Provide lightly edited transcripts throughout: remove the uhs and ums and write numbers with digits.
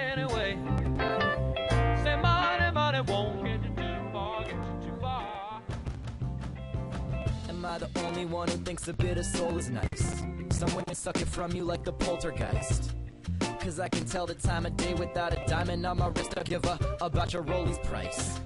anyway. Say money won't get you too far, get you too far. Am I the only one who thinks a bit of soul is nice? Someone can suck it from you like the poltergeist. Cause I can tell the time of day without a diamond on my wrist. I give a about your Rollies price.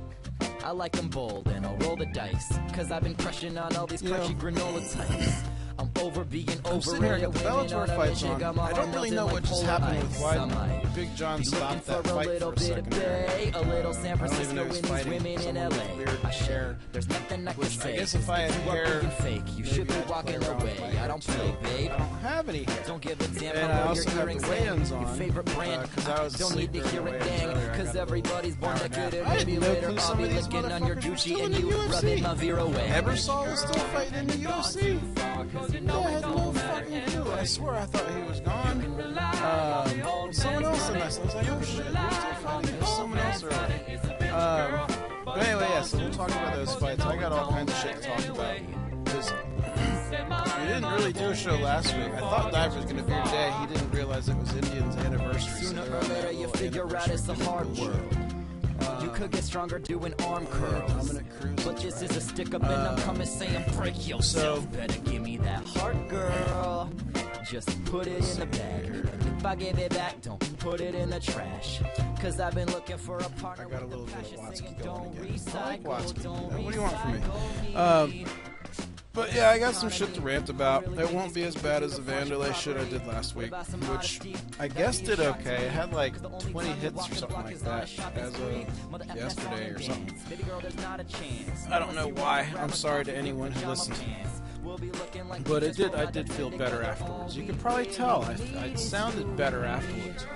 I like them bold and I'll roll the dice. Cause I've been crushing on all these crunchy granola types. I'm over being over. I'm sitting here, I got the Bellator fights on. I don't really know what just happened with why Big John stopped that fight for a second there. A little San I don't even Francisco know who's with these fighting. women in Someone with LA. weird hair. There's nothing I can Which I say. guess if I had hair, fake, you should be I'd walking play around with away. my I don't hair, play, too. babe. I don't have any hair. Don't give a damn And I about also your have earrings the weigh-ins and on. your favorite brand. 'Cause I was Don't need to asleep hear during a the weigh-ins dang, earlier. I cause got a everybody's born to hour and good a and half. I maybe didn't know later who I'll some be of these looking on your motherfuckers were Gucci still and in the you UFC. rubbing my Vero away. Ebersol was still fighting in the UFC. No, I had no fucking clue. I swear I thought he was gone. Someone else in this. I was like, oh shit, you're still fighting. There's someone else earlier. But anyway, yeah, so we'll talk about those fights. I got all kinds of shit to talk about. Because we didn't really do a show last week. I thought Dive was going to be your day. He didn't realize it was Indian's anniversary. Sooner or later you figure out it's a hard world. You could get stronger doing arm curls. But this is a stick up and I'm coming saying break yourself. Better give me that heart, girl. Just put it in the bag. And if I give it back, don't put it in the trash. Cause I've been looking for a partner. I got a little bit of Watsky going again. I like Recycle, Watsky. What do you want from me? But yeah, I got some shit to rant about. It won't be as bad as the Wanderlei shit I did last week, which I guess did okay. It had like 20 hits or something like that as of yesterday or something. I don't know why. I'm sorry to anyone who listened. But it did. I did feel better afterwards. You could probably tell. I sounded better afterwards.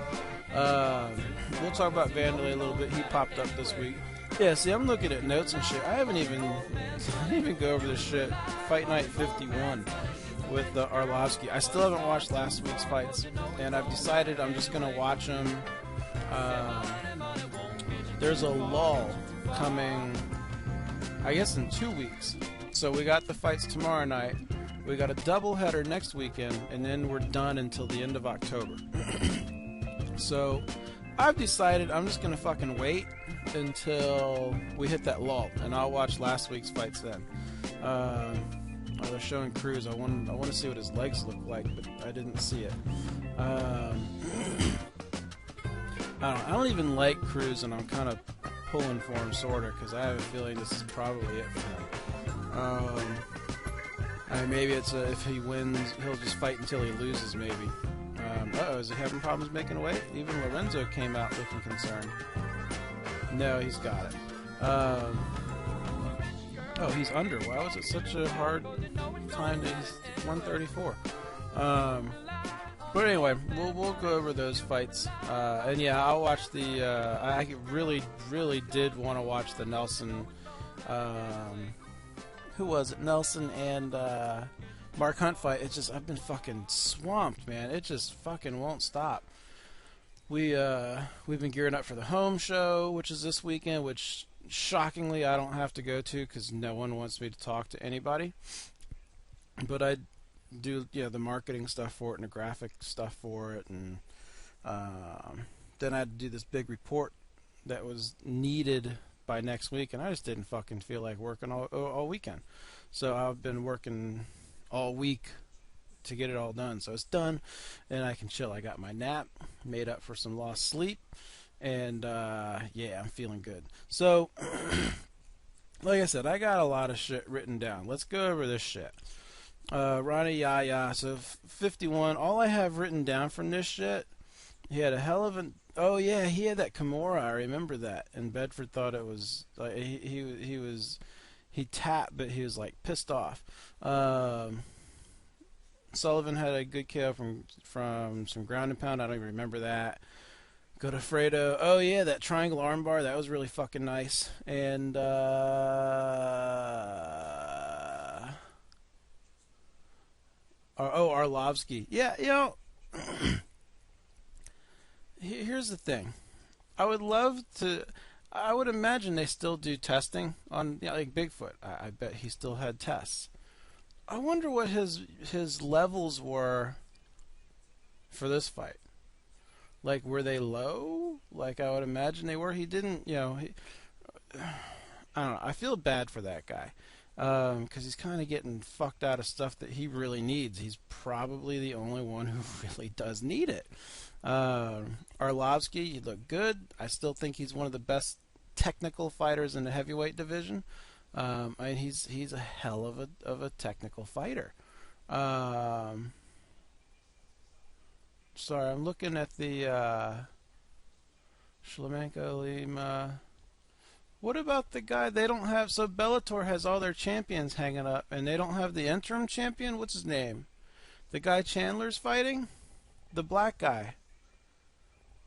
We'll talk about Wanderlei a little bit. He popped up this week. Yeah, see, I'm looking at notes and shit. I didn't even go over this shit. Fight Night 51 with Arlovsky. I still haven't watched last week's fights, and I've decided I'm just gonna watch them. There's a lull coming, I guess, in 2 weeks. So we got the fights tomorrow night. We got a doubleheader next weekend, and then we're done until the end of October. So I've decided I'm just gonna fucking wait until we hit that lull, and I'll watch last week's fights then. They're showing Cruz. I want to see what his legs look like, but I didn't see it. I don't even like Cruz, and I'm kind of pulling for him, sorta, because I have a feeling this is probably it for him. Maybe it's if he wins, he'll just fight until he loses, maybe. Is he having problems making weight? Even Lorenzo came out looking concerned. No, he's got it. He's under. Why was it such a hard time? He's 134. But anyway, we'll go over those fights. And yeah, I'll watch the. I really did want to watch the Nelson. Who was it? Nelson and Mark Hunt fight. It's just I've been fucking swamped, man. It just fucking won't stop. We've been gearing up for the home show, which is this weekend, which shockingly I don't have to go to because no one wants me to talk to anybody. But I do, the marketing stuff for it and the graphic stuff for it, and then I had to do this big report that was needed by next week, and I just didn't fucking feel like working all weekend. So I've been working all week to get it all done. So it's done, and I can chill. I got my nap, made up for some lost sleep, and yeah, I'm feeling good. So, like I said, I got a lot of shit written down. Let's go over this shit. Ronnie Yaya, so 51. All I have written down from this shit, he had a hell of an. Oh yeah, he had that Kimura. I remember that. And Bedford thought it was like he tapped, but he was like pissed off. Sullivan had a good KO from some ground and pound. I don't even remember that. Godofredo. Oh yeah, that triangle armbar. That was really fucking nice. And Arlovsky. Yeah, here's the thing. I would imagine they still do testing on like Bigfoot. I bet he still had tests. I wonder what his levels were for this fight. Like, were they low? Like I would imagine they were. He didn't, I don't know. I feel bad for that guy because he's kind of getting fucked out of stuff that he really needs. He's probably the only one who really does need it. Arlovsky, he looked good. I still think he's one of the best technical fighters in the heavyweight division. I mean, he's a hell of a technical fighter. Sorry, I'm looking at the Shlemenko Lima. What about the guy they don't have? So Bellator has all their champions hanging up, and they don't have the interim champion? What's his name? The guy Chandler's fighting? The black guy.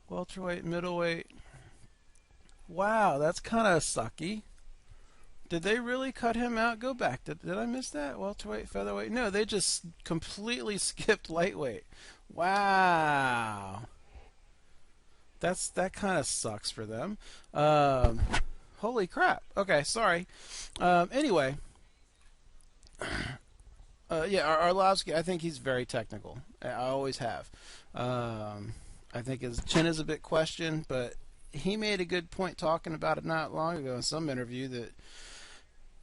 Welterweight, middleweight. Wow, that's kind of sucky. Did they really cut him out? Go back. Did I miss that? Welterweight, featherweight? No, they just completely skipped lightweight. Wow. That kind of sucks for them. Holy crap. Okay, sorry. Anyway. Arlovsky, I think he's very technical. I always have. I think his chin is a bit questioned, but he made a good point talking about it not long ago in some interview that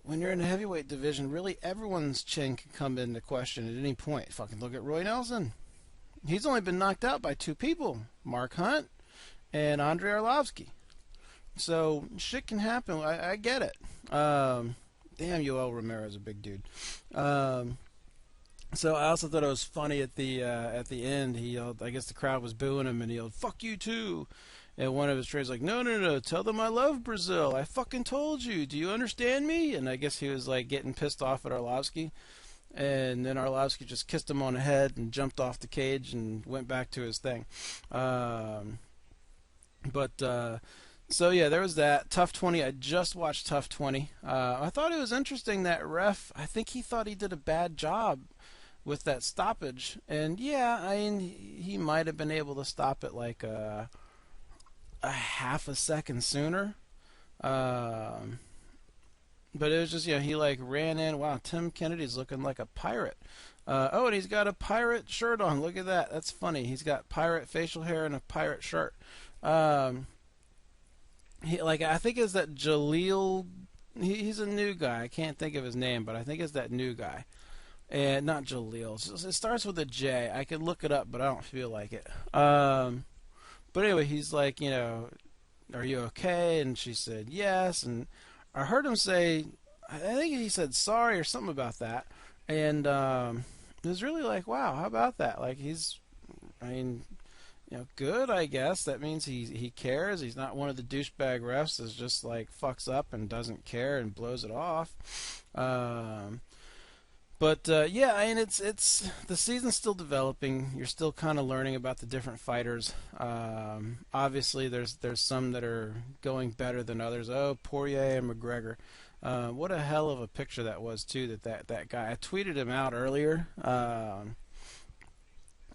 when you're in the heavyweight division, really everyone's chin can come into question at any point. Fucking look at Roy Nelson. He's only been knocked out by 2 people, Mark Hunt and Andrei Arlovsky. So shit can happen. I get it. Damn, Yoel Romero is a big dude. So I also thought it was funny at the end. He yelled, I guess the crowd was booing him, and he yelled, "Fuck you too." And one of his trainers like, no, tell them I love Brazil. I fucking told you. Do you understand me? And I guess he was like getting pissed off at Arlovsky. And then Arlovsky just kissed him on the head and jumped off the cage and went back to his thing. So yeah, there was that. Tough 20. I just watched Tough 20. I thought it was interesting that ref, I think he thought he did a bad job with that stoppage. And yeah, I mean, he might have been able to stop it like a half a second sooner. But it was just, he like ran in. Wow, Tim Kennedy's looking like a pirate. And he's got a pirate shirt on. Look at that. That's funny. He's got pirate facial hair and a pirate shirt. I think it's that Jaleel. He's a new guy. I can't think of his name, but I think it's that new guy. And not Jaleel. It starts with a J. I could look it up, but I don't feel like it. But anyway, he's like, are you okay? And she said yes. And I heard him say, I think he said sorry or something about that. And it was really like, wow, how about that? Like good, I guess. That means he cares. He's not one of the douchebag refs that's just like fucks up and doesn't care and blows it off. It's the season's still developing. You're still kind of learning about the different fighters. Obviously, there's some that are going better than others. Oh, Poirier and McGregor. What a hell of a picture that was too. That guy. I tweeted him out earlier.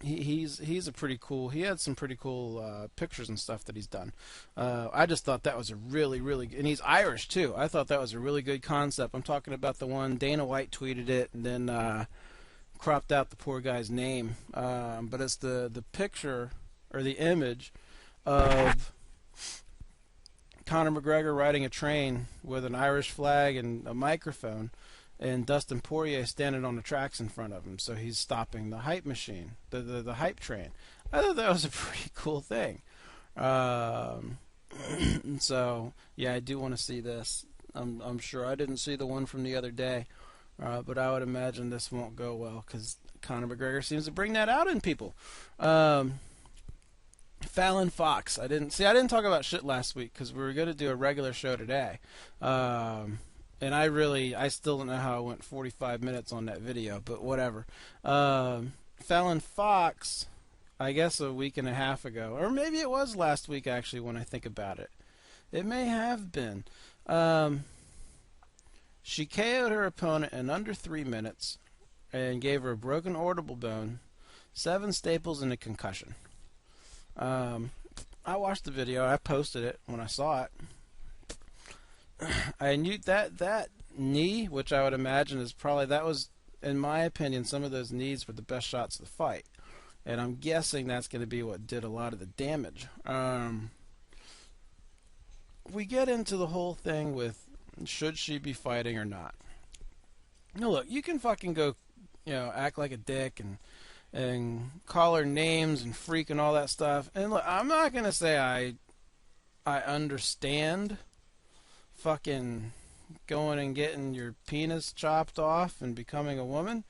He's a pretty cool. He had some pretty cool pictures and stuff that he's done. I just thought that was a really, really good, and he's Irish too. I thought that was a really good concept. I'm talking about the one Dana White tweeted it and then cropped out the poor guy's name. But it's the picture or the image of Conor McGregor riding a train with an Irish flag and a microphone, and Dustin Poirier standing on the tracks in front of him. So he's stopping the hype machine, the hype train. I thought that was a pretty cool thing. So yeah, I do want to see this. I'm sure I didn't see the one from the other day, but I would imagine this won't go well because Conor McGregor seems to bring that out in people. Fallon Fox. I didn't talk about shit last week because we were going to do a regular show today. And I still don't know how I went 45 minutes on that video, but whatever. Fallon Fox, I guess a week and a half ago, or maybe it was last week actually when I think about it. It may have been. She KO'd her opponent in under 3 minutes and gave her a broken orbital bone, 7 staples, and a concussion. I watched the video. I posted it when I saw it. I knew that knee, which I would imagine is probably, that was, in my opinion, some of those knees were the best shots of the fight. and I'm guessing that's going to be what did a lot of the damage. We get into the whole thing with should she be fighting or not. Now look, you can fucking go, act like a dick and call her names and freak and all that stuff. And look, I'm not going to say I understand fucking going and getting your penis chopped off and becoming a woman.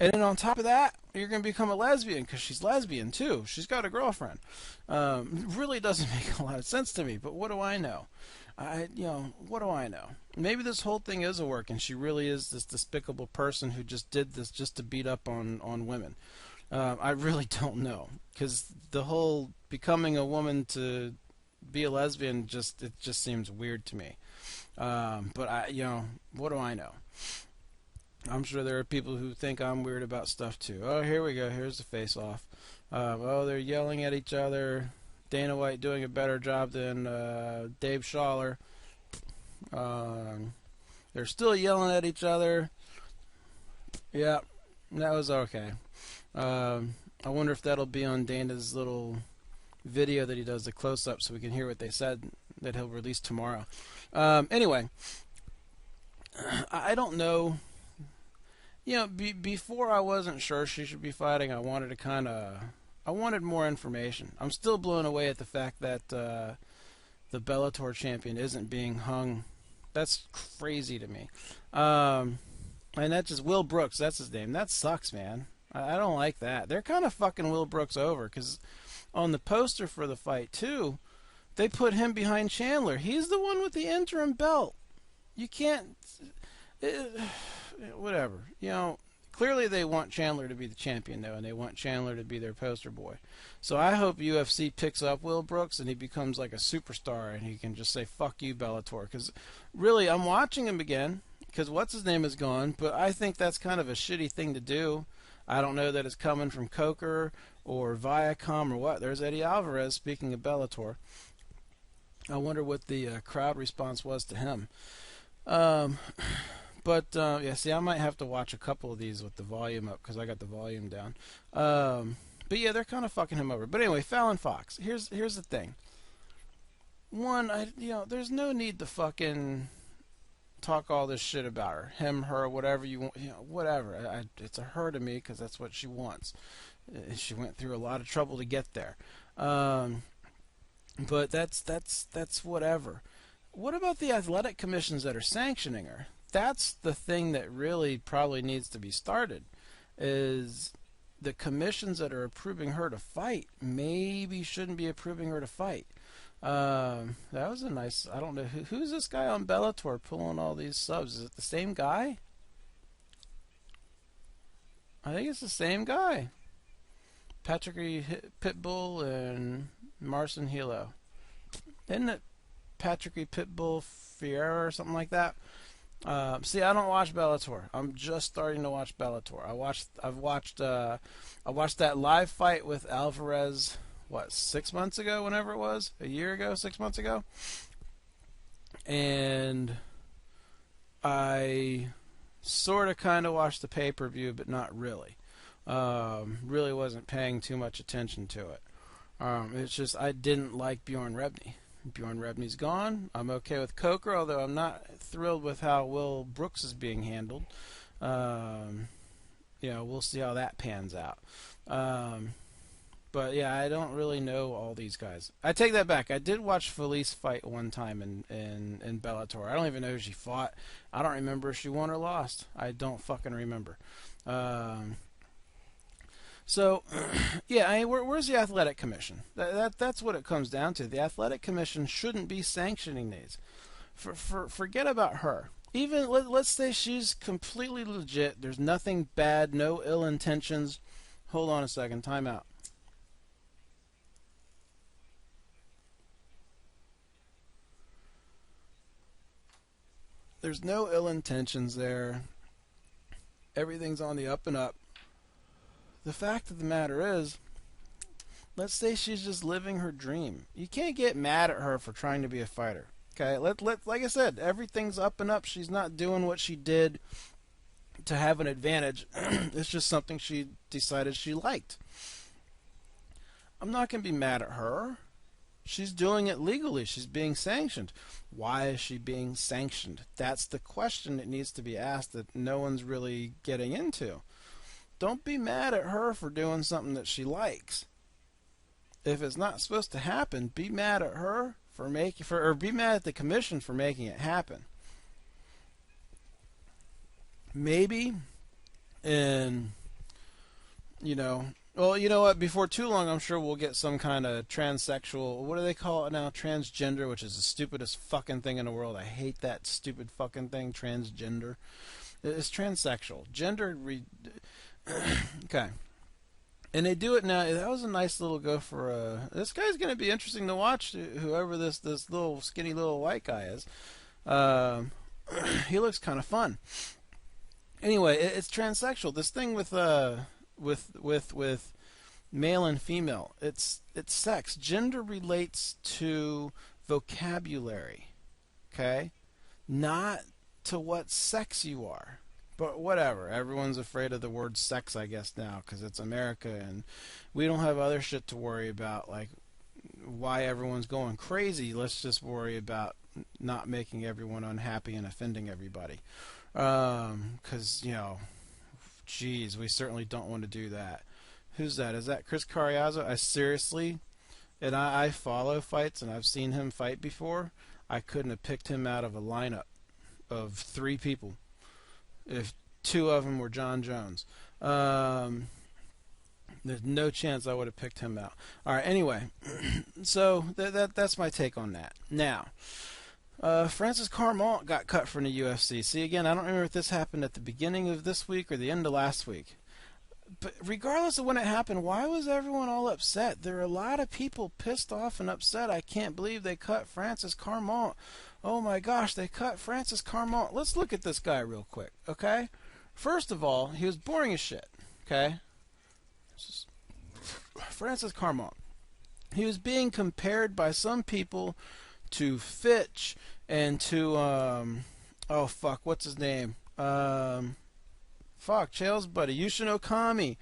And then on top of that, you're going to become a lesbian because she's lesbian too. She's got a girlfriend. Really doesn't make a lot of sense to me, but what do I know? What do I know? Maybe this whole thing is a work and she really is this despicable person who just did this just to beat up on women. I really don't know, because the whole becoming a woman to be a lesbian it just seems weird to me. But what do I know? I'm sure there are people who think I'm weird about stuff too. Oh, here we go. Here's the face-off. They're yelling at each other. Dana White doing a better job than Dave Schaller. They're still yelling at each other. Yeah, that was okay. I wonder if that'll be on Dana's little video that he does, the close-up, so we can hear what they said that he'll release tomorrow. Anyway, I don't know. Before I wasn't sure she should be fighting. I wanted more information. I'm still blown away at the fact that the Bellator champion isn't being hung. That's crazy to me. And that's just Will Brooks. That's his name. That sucks, man. I don't like that. They're kind of fucking Will Brooks over, because on the poster for the fight too, they put him behind Chandler. He's the one with the interim belt. You can't. Whatever. Clearly they want Chandler to be the champion, though, and they want Chandler to be their poster boy. So I hope UFC picks up Will Brooks and he becomes like a superstar and he can just say, fuck you, Bellator. Because really, I'm watching him again because what's-his-name is gone, but I think that's kind of a shitty thing to do. I don't know that it's coming from Coker or Viacom or what. There's Eddie Alvarez, speaking of Bellator. I wonder what the crowd response was to him. But see, I might have to watch a couple of these with the volume up because I got the volume down. But yeah, they're kind of fucking him over. But anyway, Fallon Fox. Here's the thing. One, there's no need to fucking talk all this shit about her, him, her, whatever you want, whatever. It's a her to me because that's what she wants. She went through a lot of trouble to get there. But that's whatever. What about the athletic commissions that are sanctioning her? That's the thing that really probably needs to be started, is the commissions that are approving her to fight maybe shouldn't be approving her to fight. That was a nice, I don't know, who's this guy on Bellator pulling all these subs? Is it the same guy? I think it's the same guy. Patrick Pitbull and Marcin Hilo. Isn't it Patrick Pitbull Fiera or something like that? See, I don't watch Bellator. I'm just starting to watch Bellator. I watched that live fight with Alvarez, 6 months ago, whenever it was, a year ago, 6 months ago, and I sort of kind of watched the pay-per-view, but not really. Really wasn't paying too much attention to it. It's just I didn't like Bjorn Rebney. Bjorn Rebney's gone. I'm okay with Coker, although I'm not thrilled with how Will Brooks is being handled. We'll see how that pans out. But yeah, I don't really know all these guys. I take that back. I did watch Felice fight one time in Bellator. I don't even know who she fought. I don't remember if she won or lost. I don't fucking remember. So, yeah, where's the Athletic Commission? That's what it comes down to. The Athletic Commission shouldn't be sanctioning these. Forget about her. Even, let's say she's completely legit. There's nothing bad, no ill intentions. Hold on a second. Time out. There's no ill intentions there. Everything's on the up and up. The fact of the matter is, let's say she's just living her dream. You can't get mad at her for trying to be a fighter. Okay, like I said, everything's up and up. She's not doing what she did to have an advantage. It's just something she decided she liked. I'm not going to be mad at her. She's doing it legally. She's being sanctioned. Why is she being sanctioned? That's the question that needs to be asked that no one's really getting into. Don't be mad at her for doing something that she likes. If it's not supposed to happen, be mad at her or be mad at the commission for making it happen. Maybe well, you know what? Before too long, I'm sure we'll get some kind of transsexual. What do they call it now? Transgender, which is the stupidest fucking thing in the world. I hate that stupid fucking thing, transgender. It's transsexual. Okay. And they do it now. That was a nice little go for this guy's going to be interesting to watch, whoever this little skinny little white guy is. He looks kind of fun. Anyway, it's transsexual. This thing with male and female, it's sex. Gender relates to vocabulary, okay, not to what sex you are. But whatever, everyone's afraid of the word sex, I guess, now, because it's America and we don't have other shit to worry about, like why everyone's going crazy. Let's just worry about not making everyone unhappy and offending everybody, because geez, we certainly don't want to do that. Who's that? Is that Chris Carriazo? I follow fights, and I've seen him fight before. I couldn't have picked him out of a lineup of 3 people if 2 of them were John Jones. There's no chance I would have picked him out. All right, anyway, so that's my take on that. Now, Francis Carmont got cut from the UFC. See, again, I don't remember if this happened at the beginning of this week or the end of last week. But regardless of when it happened, why was everyone all upset? There are a lot of people pissed off and upset. I can't believe they cut Francis Carmont. Oh my gosh, they cut Francis Carmont. Let's look at this guy real quick, okay? First of all, he was boring as shit, okay? Francis Carmont. He was being compared by some people to Fitch and to oh fuck, what's his name? Chael's buddy, Yushin Okami.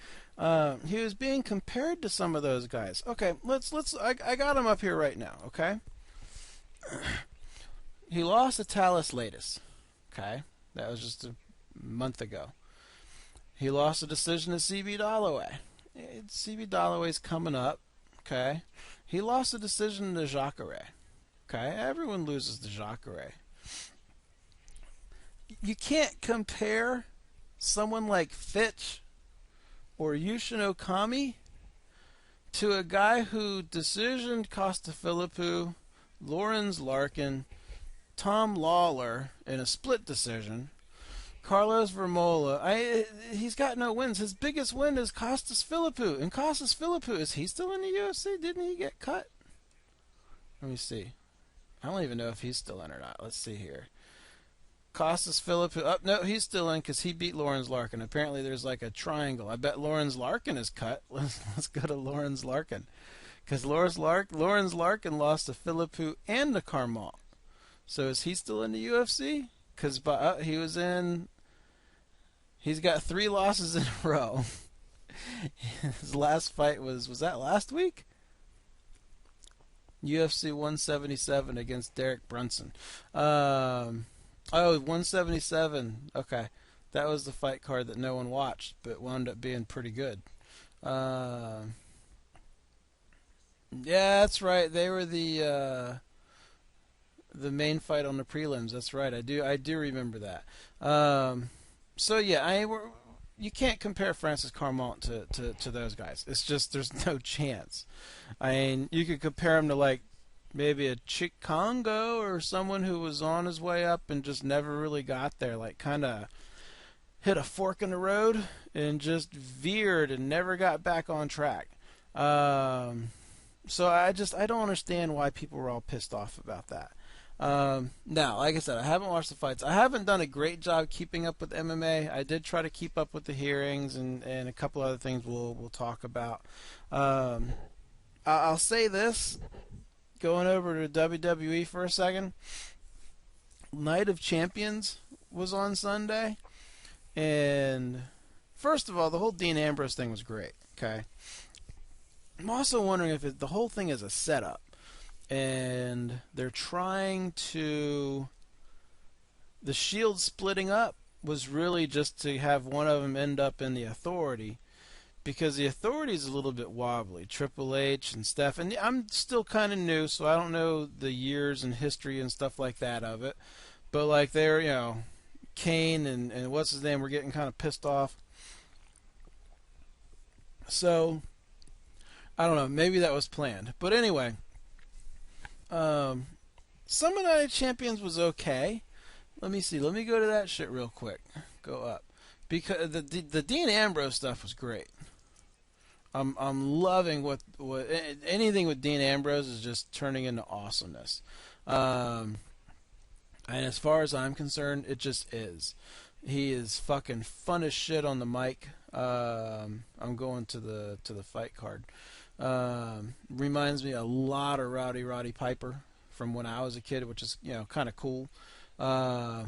He was being compared to some of those guys. Okay, I got him up here right now, okay? He lost to Talis Latis. Okay? That was just a month ago. He lost a decision to CB Dalloway. CB Dalloway's coming up. Okay? He lost a decision to Jacare. Okay? Everyone loses to Jacare. You can't compare someone like Fitch or Yushin Okami to a guy who decisioned Costa Philippou, Lawrence Larkin, Tom Lawler in a split decision, Carlos Vermola. He's got no wins. His biggest win is Costas Philippou. And Costas Philippou, is he still in the UFC? Didn't he get cut? Let me see. I don't even know if he's still in or not. Let's see here. Costas Philippou. Oh, no, he's still in because he beat Lawrence Larkin. Apparently there's like a triangle. I bet Lawrence Larkin is cut. Let's go to Lawrence Larkin. Because Lawrence Larkin lost to Philippou and to Carmont. So is he still in the UFC? Because he's got 3 losses in a row. His last fight was that last week? UFC 177 against Derek Brunson. 177. Okay. That was the fight card that no one watched, but wound up being pretty good. Yeah, that's right. They were the main fight on the prelims. That's right. I do remember that. So yeah, you can't compare Francis Carmont to those guys. It's just there's no chance. I mean, you could compare him to like maybe a Chick Congo or someone who was on his way up and just never really got there, like kind of hit a fork in the road and just veered and never got back on track. So I don't understand why people were all pissed off about that. Now, like I said, I haven't watched the fights. I haven't done a great job keeping up with MMA. I did try to keep up with the hearings and a couple other things we'll talk about. I'll say this, going over to WWE for a second. Night of Champions was on Sunday, and first of all, the whole Dean Ambrose thing was great. Okay. I'm also wondering if the whole thing is a setup, and they're trying to. The Shield splitting up was really just to have one of them end up in the Authority, because the Authority is a little bit wobbly. Triple H and Steph, and I'm still kind of new, so I don't know the years and history and stuff like that of it. But like they're, Kane and what's his name were getting kind of pissed off. So I don't know. Maybe that was planned. But anyway, Summon Night Champions was okay. Let me see. Let me go to that shit real quick. Go up, because the Dean Ambrose stuff was great. I'm loving what anything with Dean Ambrose is just turning into awesomeness. And as far as I'm concerned, it just is. He is fucking fun as shit on the mic. I'm going to the fight card. Reminds me a lot of Roddy Piper from when I was a kid, which is kind of cool. Yeah,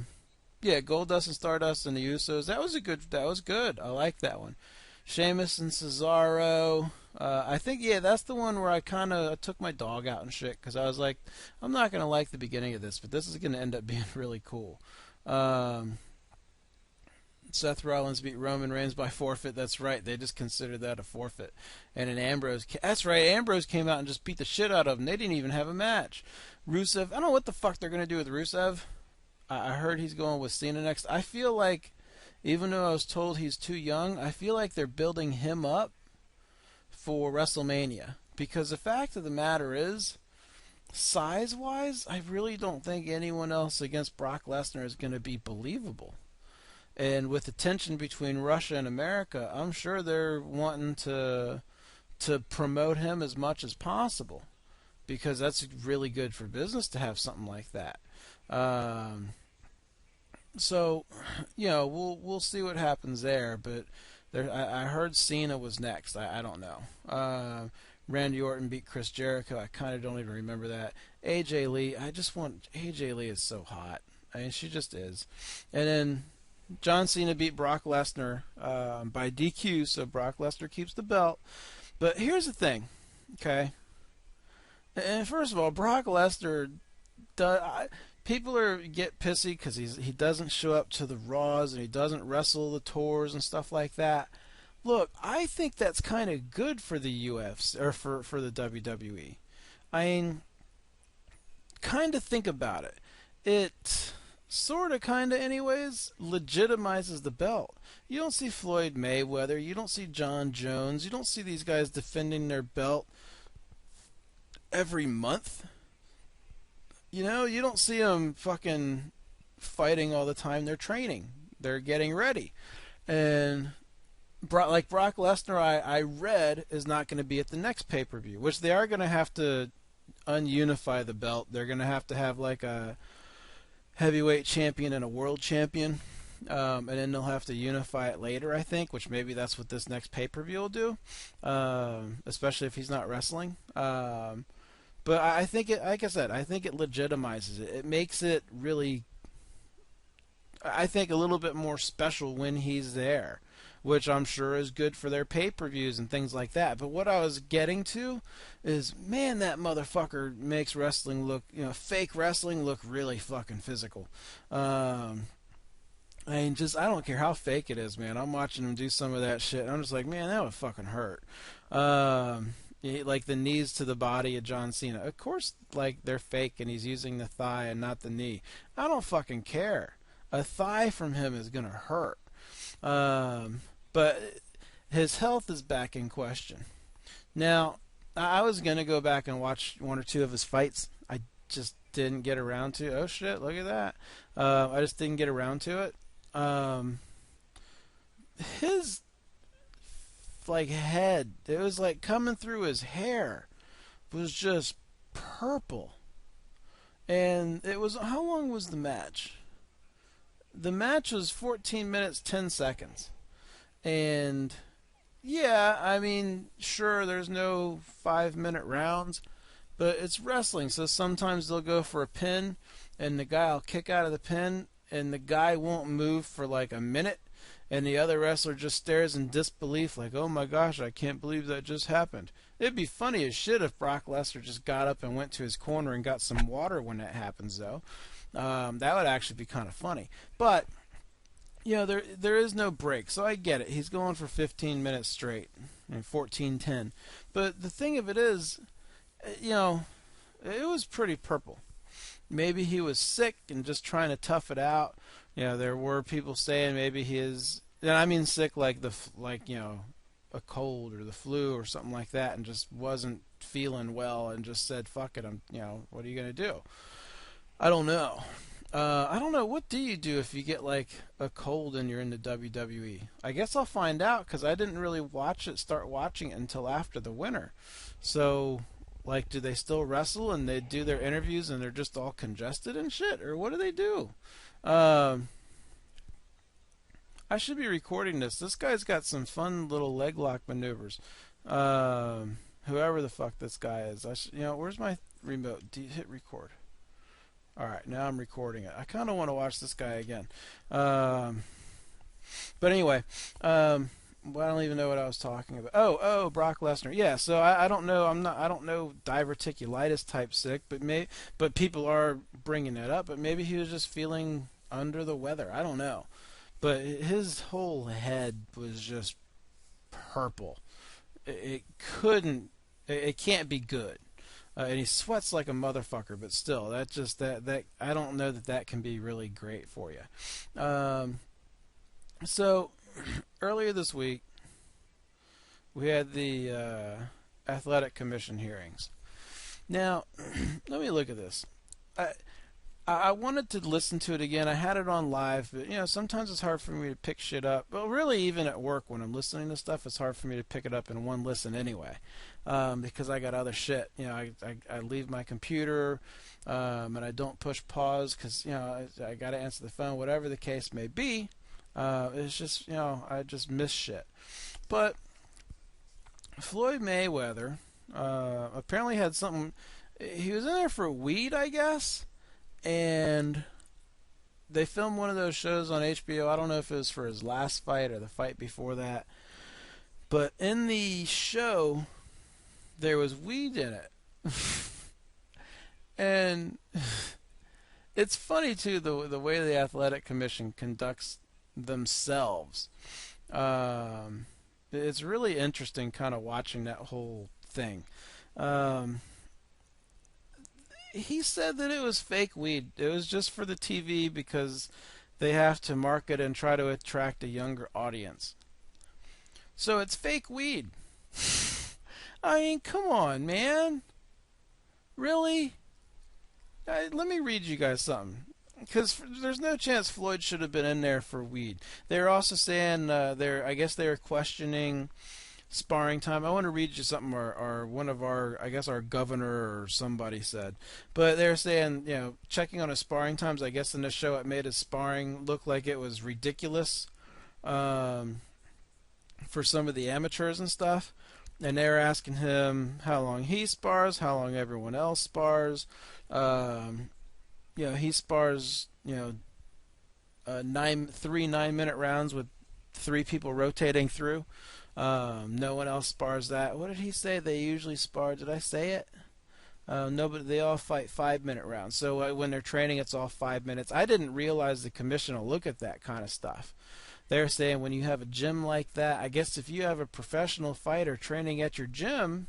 Goldust and Stardust and the Usos. That was good. I like that one. Sheamus and Cesaro. I think that's the one where I kind of took my dog out and shit, because I was like, I'm not gonna like the beginning of this, but this is gonna end up being really cool. Seth Rollins beat Roman Reigns by forfeit. That's right. They just considered that a forfeit. And then Ambrose. That's right. Ambrose came out and just beat the shit out of him. They didn't even have a match. Rusev. I don't know what the fuck they're gonna do with Rusev. I heard he's going with Cena next. I feel like, even though I was told he's too young, I feel like they're building him up for WrestleMania. Because the fact of the matter is, size-wise, I really don't think anyone else against Brock Lesnar is going to be believable. And with the tension between Russia and America, I'm sure they're wanting to promote him as much as possible, because that's really good for business to have something like that. So, we'll see what happens there. But I heard Cena was next. I don't know. Randy Orton beat Chris Jericho. I kind of don't even remember that. AJ Lee. AJ Lee is so hot. I mean, she just is. And then John Cena beat Brock Lesnar by DQ, so Brock Lesnar keeps the belt. But here's the thing, okay? And first of all, Brock Lesnar, people get pissy because he doesn't show up to the Raws and he doesn't wrestle the tours and stuff like that. Look, I think that's kind of good for the UFC, or for the WWE. I mean, kind of think about it. It sort of, kind of, anyways, legitimizes the belt. You don't see Floyd Mayweather. You don't see John Jones. You don't see these guys defending their belt every month. You don't see them fucking fighting all the time. They're training. They're getting ready. And Brock Lesnar, I read, is not going to be at the next pay-per-view, which they are going to have to ununify the belt. They're going to have like a heavyweight champion and a world champion. And then they'll have to unify it later, I think, which maybe that's what this next pay-per-view will do, especially if he's not wrestling. But I think like I said, I think it legitimizes it. It makes it really, I think, a little bit more special when he's there, which I'm sure is good for their pay-per-views and things like that. But what I was getting to is, man, that motherfucker makes wrestling look, fake wrestling look really fucking physical. I mean, I don't care how fake it is, man. I'm watching him do some of that shit, and I'm just like, man, that would fucking hurt. Like the knees to the body of John Cena. Of course, like, they're fake and he's using the thigh and not the knee. I don't fucking care. A thigh from him is going to hurt. But his health is back in question. Now, I was going to go back and watch one or two of his fights. I just didn't get around to. Oh, shit, look at that. I just didn't get around to it. His head, it was like coming through his hair, was just purple. And it was, how long was the match? The match was 14 minutes 10 seconds. And yeah, I mean, sure, there's no 5-minute rounds, but it's wrestling, so sometimes they'll go for a pin and the guy will kick out of the pin and the guy won't move for like a minute. And the other wrestler just stares in disbelief like, oh my gosh, I can't believe that just happened. It'd be funny as shit if Brock Lesnar just got up and went to his corner and got some water when that happens, though. That would actually be kind of funny. But, you know, there is no break, so I get it. He's going for 15 minutes straight, and 14:10. But the thing of it is, you know, it was pretty purple. Maybe he was sick and just trying to tough it out. You know, there were people saying maybe he is, and I mean sick like you know, a cold or the flu or something like that, and just wasn't feeling well and just said, "Fuck it, you know, what are you gonna do?" I don't know. I don't know. What do you do if you get like a cold and you're in the WWE? I guess I'll find out because I didn't really start watching it until after the winter. So, like, do they still wrestle and they do their interviews and they're just all congested and shit, or what do they do? I should be recording this. This guy's got some fun little leg lock maneuvers. Whoever the fuck this guy is, you know, where's my remote? Hit record. All right, now I'm recording it. I kind of want to watch this guy again. But anyway, well, I don't even know what I was talking about. Oh, Brock Lesnar. Yeah, so I don't know. I don't know diverticulitis type sick, but people are bringing that up. But maybe he was just feeling under the weather. I don't know. But his whole head was just purple. It can't be good. And he sweats like a motherfucker, but still, that I don't know that can be really great for you. So earlier this week, we had the Athletic Commission hearings. Now, let me look at this. I wanted to listen to it again. I had it on live, but you know, sometimes it's hard for me to pick shit up. Well, really, even at work when I'm listening to stuff, it's hard for me to pick it up in one listen anyway, because I got other shit. You know, I leave my computer, and I don't push pause because you know I got to answer the phone, whatever the case may be. It's just, you know, I just miss shit. But Floyd Mayweather apparently had something. He was in there for weed, I guess. And they filmed one of those shows on HBO. I don't know if it was for his last fight or the fight before that. But in the show, there was weed in it. And it's funny, too, the way the Athletic Commission conducts themselves. It's really interesting kind of watching that whole thing. He said that it was fake weed. It was just for the TV because they have to market and try to attract a younger audience. So it's fake weed. I mean, come on, man. Really? Let me read you guys something. Because there's no chance Floyd should have been in there for weed. They're also saying, I guess they were questioning sparring time. I want to read you something our one of our, I guess our governor or somebody said. But they're saying, you know, checking on his sparring times, I guess in the show it made his sparring look like it was ridiculous for some of the amateurs and stuff. And they were asking him how long he spars, how long everyone else spars. You know, he spars, you know, 3 9-minute rounds with 3 people rotating through. No one else spars that. What did he say they usually spar? Did I say it? No, but they all fight 5-minute rounds. So when they're training, it's all 5 minutes. I didn't realize the commission will look at that kind of stuff. They're saying when you have a gym like that, I guess if you have a professional fighter training at your gym,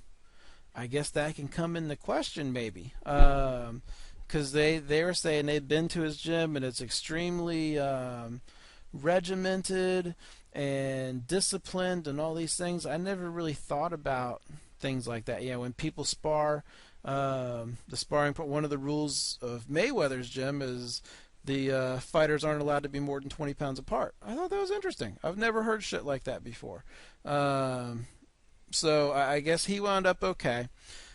I guess that can come into question maybe. Because they were saying they'd been to his gym and it's extremely regimented and disciplined and all these things. I never really thought about things like that. Yeah, when people spar, the sparring, one of the rules of Mayweather's gym is the fighters aren't allowed to be more than 20 pounds apart. I thought that was interesting. I've never heard shit like that before. So I guess he wound up okay.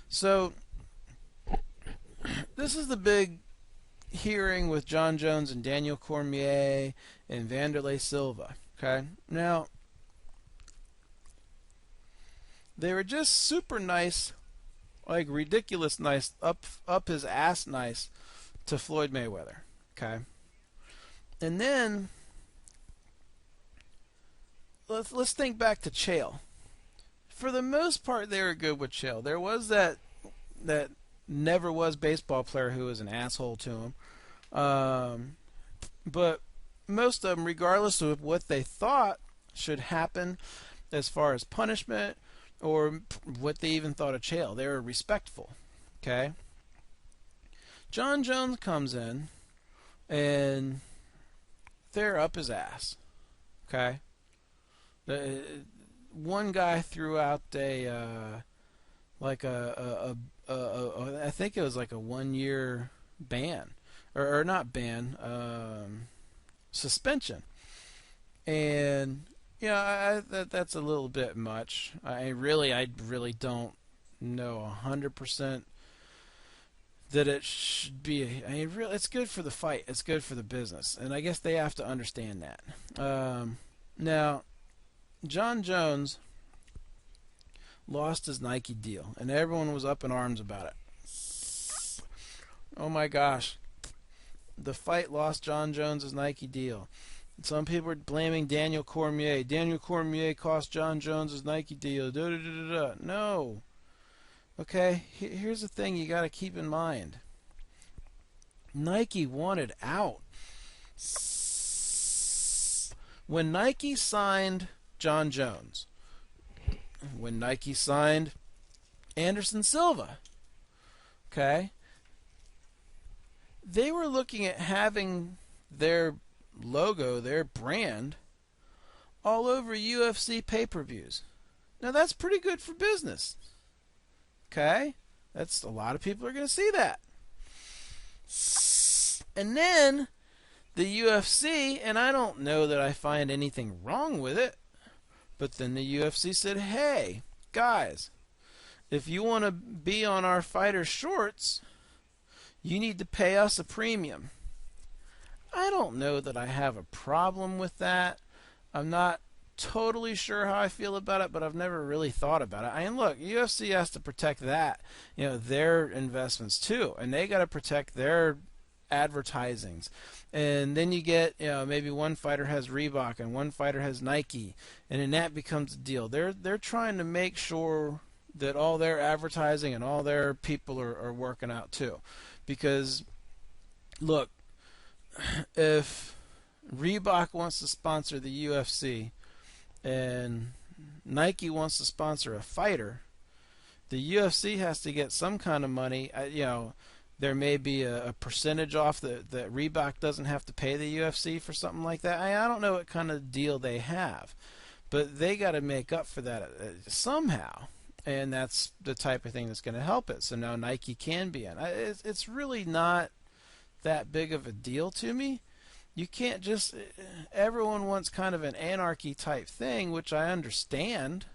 So this is the big hearing with John Jones and Daniel Cormier and Wanderlei Silva. Okay, now they were just super nice, like ridiculous nice, up his ass nice to Floyd Mayweather. Okay, and then let's think back to Chael. for the most part, they were good with Chael. There was that never was baseball player who was an asshole to him. But most of them, regardless of what they thought should happen as far as punishment or what they even thought of Chael, they were respectful. Okay? John Jones comes in, and they're up his ass. Okay? One guy threw out I think it was like a 1-year ban, or not ban, suspension. And that's a little bit much. I really don't know 100% that it should be. It's good for the fight. It's good for the business, and I guess they have to understand that. Now, John Jones lost his Nike deal, and everyone was up in arms about it. Oh my gosh. The fight lost John Jones' Nike deal. Some people are blaming Daniel Cormier. Daniel Cormier cost John Jones his Nike deal. No. Okay, here's the thing you got to keep in mind. Nike wanted out. When Nike signed John Jones, when Nike signed Anderson Silva, okay, they were looking at having their logo, their brand, all over UFC pay-per-views. Now that's pretty good for business. Okay? That's a lot of people are going to see that. And then the UFC, and I don't know that I find anything wrong with it, but then the UFC said, hey, guys, if you want to be on our fighter shorts, you need to pay us a premium. I don't know that I have a problem with that. I'm not totally sure how I feel about it, but I've never really thought about it. And look, UFC has to protect that, their investments too, and they got to protect their advertisings. And then you get, maybe one fighter has Reebok and one fighter has Nike, and then that becomes a deal. They're trying to make sure that all their advertising and all their people are working out too. Because, look, if Reebok wants to sponsor the UFC and Nike wants to sponsor a fighter, the UFC has to get some kind of money. There may be a percentage off that Reebok doesn't have to pay the UFC for something like that. I don't know what kind of deal they have, but they got to make up for that somehow. And that's the type of thing that's going to help it. So now Nike can be in. It's really not that big of a deal to me. You can't just... Everyone wants kind of an anarchy type thing, which I understand.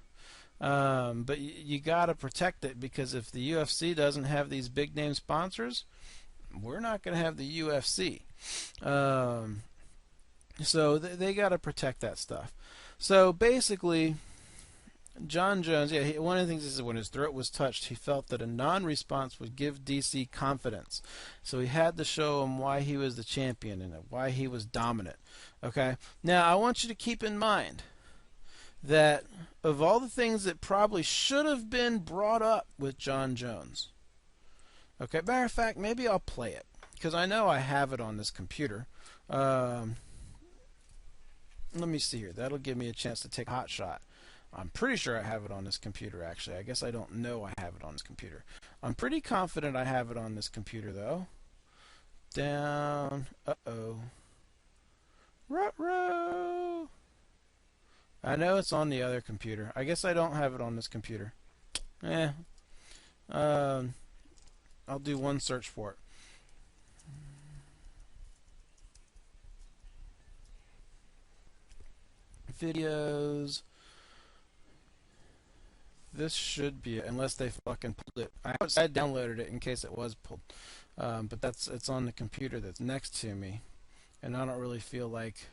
But you got to protect it, because if the UFC doesn't have these big name sponsors, we're not going to have the UFC. So they got to protect that stuff. So basically, John Jones, one of the things is when his throat was touched, he felt that a non-response would give DC confidence. So he had to show him why he was the champion and why he was dominant. Okay? Now, I want you to keep in mind that of all the things that probably should have been brought up with John Jones, okay, matter of fact, maybe I'll play it, because I know I have it on this computer. Let me see here. That'll give me a chance to take a hot shot. I'm pretty sure I have it on this computer, actually. I guess I don't know I have it on this computer. I'm pretty confident I have it on this computer, though. Down. Uh-oh. Ruh-roh. I know it's on the other computer. I guess I don't have it on this computer. I'll do one search for it. Videos. This should be it, unless they fucking pulled it. I downloaded it in case it was pulled. But it's on the computer that's next to me. And I don't really feel like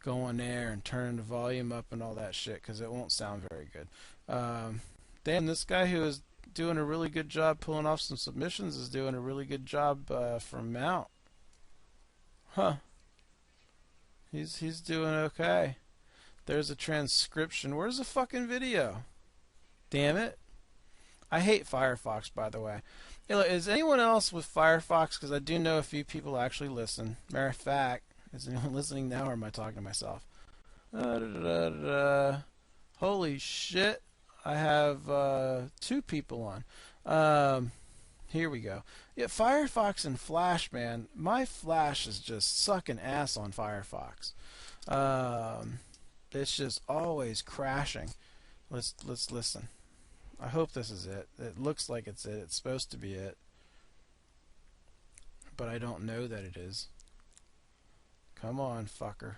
going there and turning the volume up and all that shit, because it won't sound very good. Damn, this guy who is doing a really good job pulling off some submissions is doing a really good job from Mount. Huh. He's doing okay. There's a transcription. Where's the fucking video? Damn it. I hate Firefox, by the way. Hey, look, is anyone else with Firefox? Because I do know a few people actually listen. Matter of fact, is anyone listening now, or am I talking to myself? Holy shit. I have 2 people on. Here we go. Yeah, Firefox and Flash, man. My Flash is just sucking ass on Firefox. It's just always crashing. Let's listen. I hope this is it. It looks like it's it. It's supposed to be it. But I don't know that it is. Come on, fucker.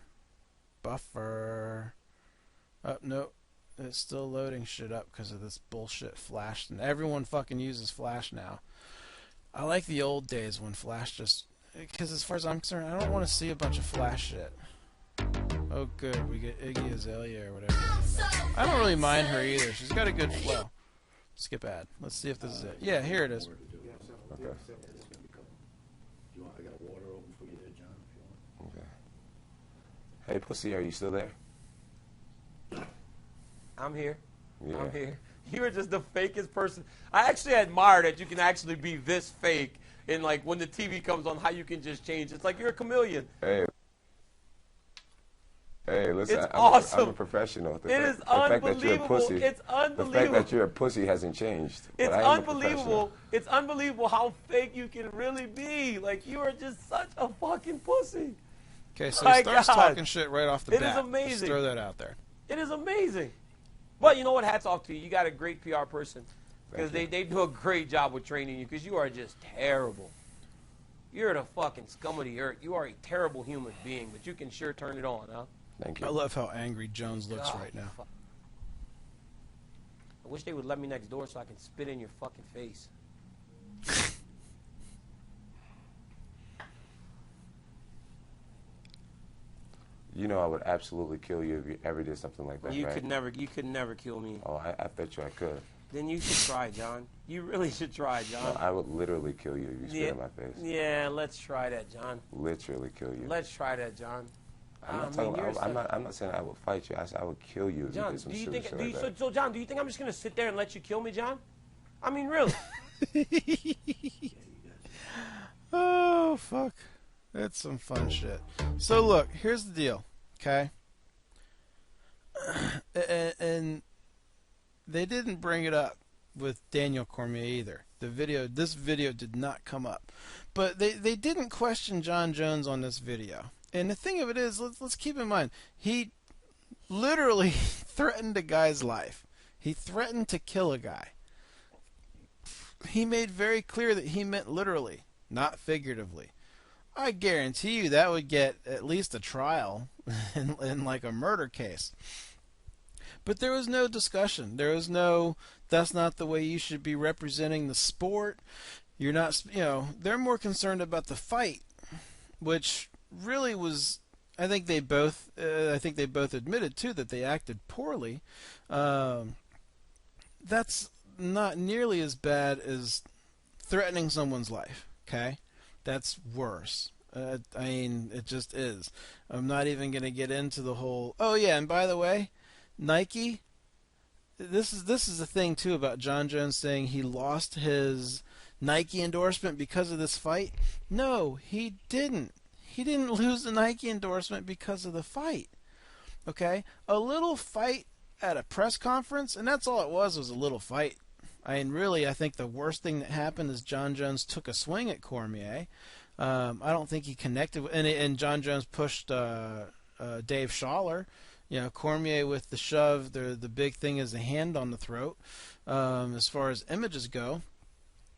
Buffer. Oh, no. It's still loading shit up because of this bullshit Flash. And everyone fucking uses Flash now. I like the old days when Flash just... Because as far as I'm concerned, I don't want to see a bunch of Flash shit. Oh, good. We get Iggy Azalea or whatever. I don't really mind her either. She's got a good flow. Skip ad. Let's see if this is it. Yeah, here it is. Okay. I got water open for you there, John, if you want. Okay. Hey, pussy, are you still there? I'm here. Yeah. I'm here. You're just the fakest person. I actually admire that you can actually be this fake. And like when the TV comes on, how you can just change. It's like you're a chameleon. Hey, listen, It's I'm awesome. a professional. It is the fact that you're a unbelievable. pussy, It's the unbelievable. fact that you're a pussy hasn't changed. It's but I am a unbelievable. professional. It's unbelievable how fake you can really be. Like you are just such a fucking pussy. Okay, so My he starts God. talking shit right off the It is bat. amazing. Just throw that out there. It is amazing. But you know what? Hats off to you. You got a great PR person. Because Thank they do a great job with training you because you are just terrible. You're the fucking scum of the earth. You are a terrible human being, but you can sure turn it on, huh? Thank you. I love how angry Jones looks God, right now. fuck. I wish they would let me next door so I can spit in your fucking face. You know I would absolutely kill you if you ever did something like that, You right? could never kill me. Oh, I bet you I could. Then you should try, John. You really should try, No, John. I would literally kill you if you spit in my face. Yeah, let's try that, John. Literally kill you. Let's try that, John. I'm not I talking. mean, you're I'm not saying I would fight you. I said I would kill you if John, you did some do you stupid think? shit Do you, like so, that. so, John, do you think I'm just gonna sit there and let you kill me, John? I mean, really? Oh, fuck. That's some fun shit. So, look, here's the deal, okay? And they didn't bring it up with Daniel Cormier either. This video did not come up. But they didn't question John Jones on this video. And the thing of it is, let's keep in mind, he literally threatened a guy's life. He threatened to kill a guy. He made very clear that he meant literally, not figuratively. I guarantee you that would get at least a trial in like a murder case. But there was no discussion. There was no, that's not the way you should be representing the sport. You're not, they're more concerned about the fight, which really was, I think they both admitted too that they acted poorly. That's not nearly as bad as threatening someone's life. Okay, that's worse. I mean, it just is. I'm not even going to get into the whole. Oh yeah, and by the way, Nike. This is the thing too about John Jones saying he lost his Nike endorsement because of this fight. No, he didn't. He didn't lose the Nike endorsement because of the fight. Okay, a little fight at a press conference, and that's all it was a little fight. I mean, really, I think the worst thing that happened is John Jones took a swing at Cormier. I don't think he connected, and John Jones pushed Dave Schaller. Cormier with the shove. The big thing is the hand on the throat, as far as images go.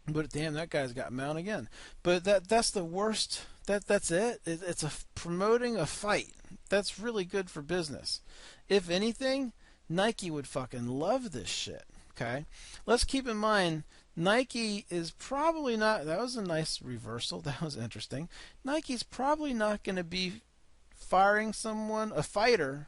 But damn, that guy's got mount again. But that's the worst. That's it. It's promoting a fight. That's really good for business. If anything, Nike would fucking love this shit. Okay, let's keep in mind Nike is probably not. That was a nice reversal. That was interesting. Nike's probably not going to be firing a fighter,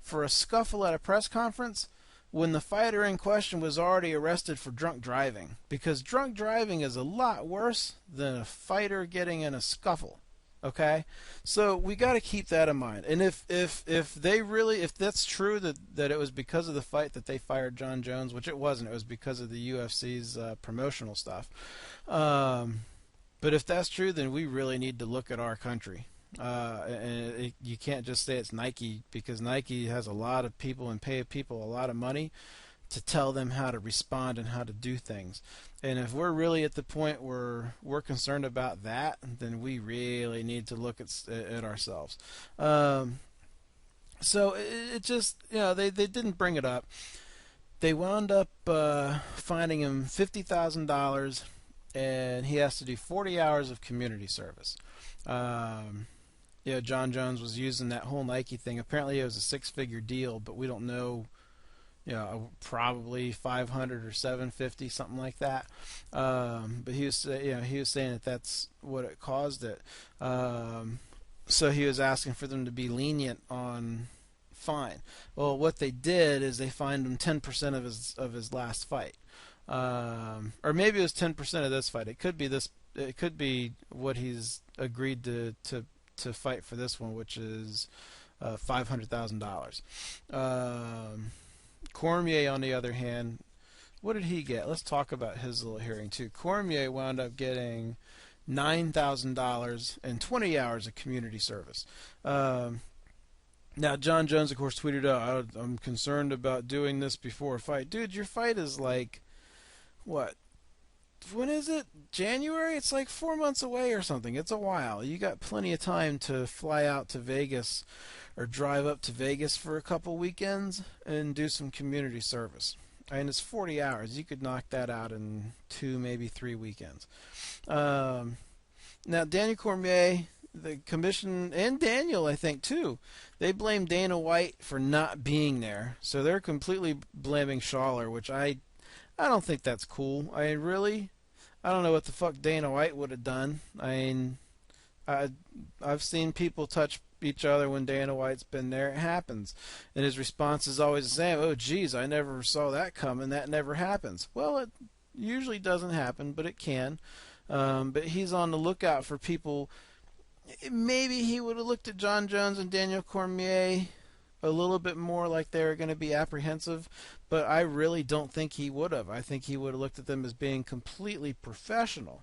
for a scuffle at a press conference when the fighter in question was already arrested for drunk driving. Because drunk driving is a lot worse than a fighter getting in a scuffle. Okay, so we got to keep that in mind. And if that's true that it was because of the fight that they fired John Jones, which it wasn't, it was because of the UFC's promotional stuff. But if that's true, then we really need to look at our country. You can't just say it's Nike, because Nike has a lot of people and pay people a lot of money to tell them how to respond and how to do things. And if we're really at the point where we're concerned about that, then we really need to look at ourselves. So it just, they didn't bring it up. They wound up finding him $50,000, and he has to do 40 hours of community service. John Jones was using that whole Nike thing. Apparently it was a 6-figure deal, but we don't know. Probably 500 or 750, something like that. But he was saying that that's what it caused it. So he was asking for them to be lenient on fine. Well, what they did is they fined him 10% of his last fight, or maybe it was 10% of this fight. It could be this. It could be what he's agreed to fight for this one, which is $500,000. Cormier, on the other hand, what did he get? Let's talk about his little hearing, too. Cormier wound up getting $9,000 and 20 hours of community service. Now, John Jones, of course, tweeted out, I'm concerned about doing this before a fight. Dude, your fight is like, what? When is it? January? It's like 4 months away or something. It's a while. You got plenty of time to fly out to Vegas or drive up to Vegas for a couple weekends and do some community service. And it's 40 hours. You could knock that out in 2, maybe 3 weekends. Now, Daniel Cormier, the commission, and Daniel, I think, too, they blame Dana White for not being there. So they're completely blaming Schaller, which I don't think that's cool. I don't know what the fuck Dana White would have done. I've seen people touch each other when Dana White's been there. It happens. And his response is always the same. Oh, geez, I never saw that coming. That never happens. Well, it usually doesn't happen, but it can. But he's on the lookout for people. Maybe he would have looked at John Jones and Daniel Cormier a little bit more like they were going to be apprehensive, but I really don't think he would have. I think he would have looked at them as being completely professional.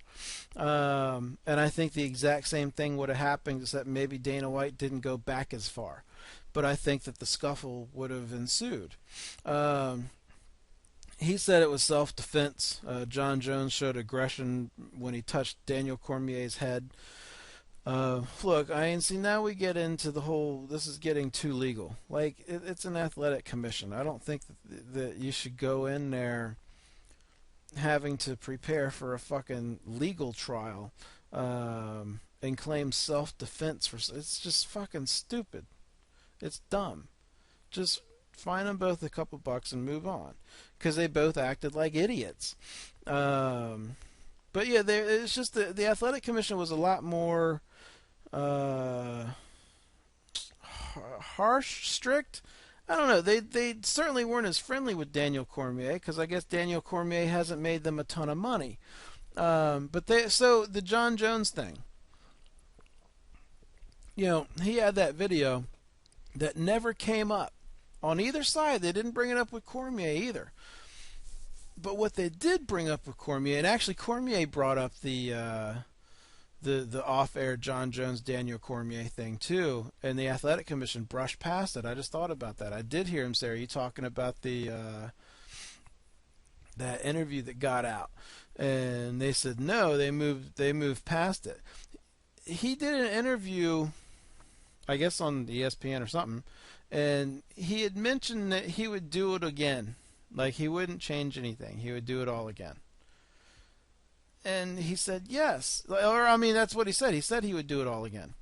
And I think the exact same thing would have happened, except maybe Dana White didn't go back as far. But I think that the scuffle would have ensued. He said it was self-defense. John Jones showed aggression when he touched Daniel Cormier's head. Look, now we get into the whole, this is getting too legal. Like, it's an athletic commission. I don't think that you should go in there having to prepare for a fucking legal trial and claim self-defense. It's just fucking stupid. It's dumb. Just fine them both a couple bucks and move on. Because they both acted like idiots. But yeah, it's just the athletic commission was a lot more harsh, strict. I don't know. They certainly weren't as friendly with Daniel Cormier, because I guess Daniel Cormier hasn't made them a ton of money. But the John Jones thing. He had that video that never came up on either side. They didn't bring it up with Cormier either. But what they did bring up with Cormier, and actually Cormier brought up the off-air John Jones Daniel Cormier thing too, and the athletic commission brushed past it. I just thought about that. I did hear him say, "Are you talking about that interview that got out?" And they said no. They moved past it. He did an interview, I guess on ESPN or something, and he had mentioned that he would do it again. Like, he wouldn't change anything. He would do it all again. And he said yes. That's what he said. He said he would do it all again.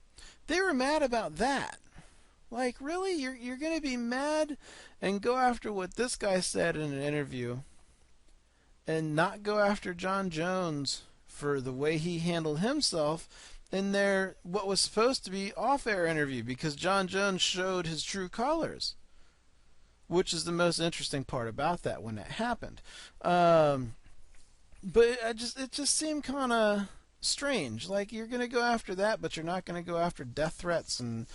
They were mad about that. Like, really? You're going to be mad and go after what this guy said in an interview and not go after John Jones for the way he handled himself in their what was supposed to be off-air interview, because John Jones showed his true colors, which is the most interesting part about that when that happened. But it just seemed kind of strange. Like, you're going to go after that, but you're not going to go after death threats and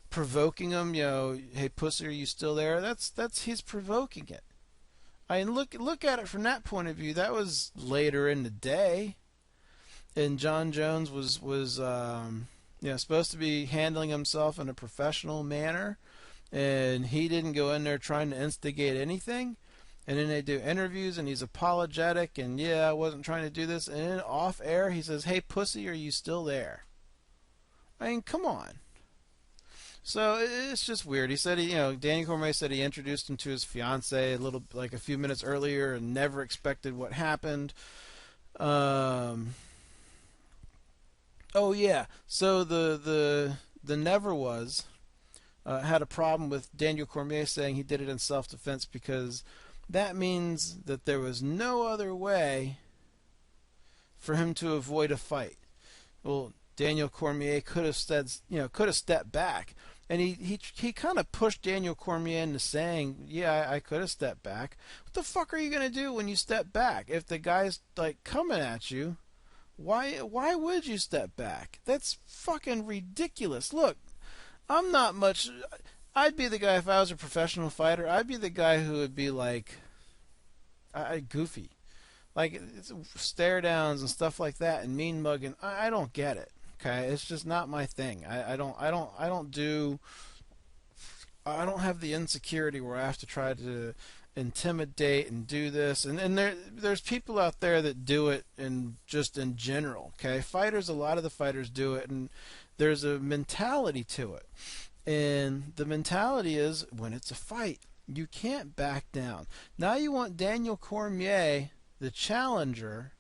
provoking him. You know, hey pussy, are you still there? That's he's provoking it. I mean, look at it from that point of view. That was later in the day, and John Jones was supposed to be handling himself in a professional manner, and he didn't go in there trying to instigate anything. And then they do interviews, and he's apologetic, and yeah, I wasn't trying to do this. And then off air, he says, "Hey pussy, are you still there?" I mean, come on. So it's just weird. He said, Daniel Cormier said he introduced him to his fiance a few minutes earlier, and never expected what happened. Oh yeah. So the never was had a problem with Daniel Cormier saying he did it in self-defense, because that means that there was no other way for him to avoid a fight. Well, Daniel Cormier could have stepped back. And he kind of pushed Daniel Cormier into saying, yeah, I could have stepped back. What the fuck are you going to do when you step back? If the guy's like coming at you, why would you step back? That's fucking ridiculous. Look, I'm not much... I'd be the guy, if I was a professional fighter, I'd be the guy who would be like... goofy. Like, stare downs and stuff like that and mean mugging. I don't get it. Okay, it's just not my thing. I don't have the insecurity where I have to try to intimidate and do this. And there's people out there that do it in general. Okay, a lot of the fighters do it, and there's a mentality to it. And the mentality is, when it's a fight, you can't back down. Now you want Daniel Cormier, the challenger,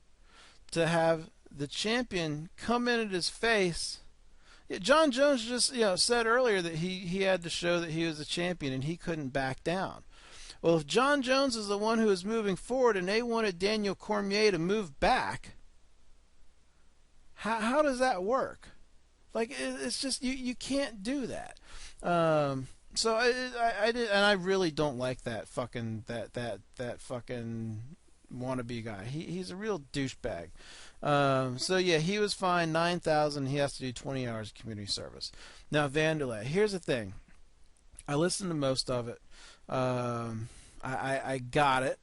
to have the champion come in at his face. John Jones just said earlier that he had to show that he was the champion and he couldn't back down. Well, if John Jones is the one who is moving forward and they wanted Daniel Cormier to move back, how does that work? Like, it's just you can't do that. So I did, and I really don't like that fucking wannabe guy. He's a real douchebag. So yeah, he was fined $9,000. He has to do 20 hours of community service. Now Wanderlei, here's the thing. I listened to most of it. I got it.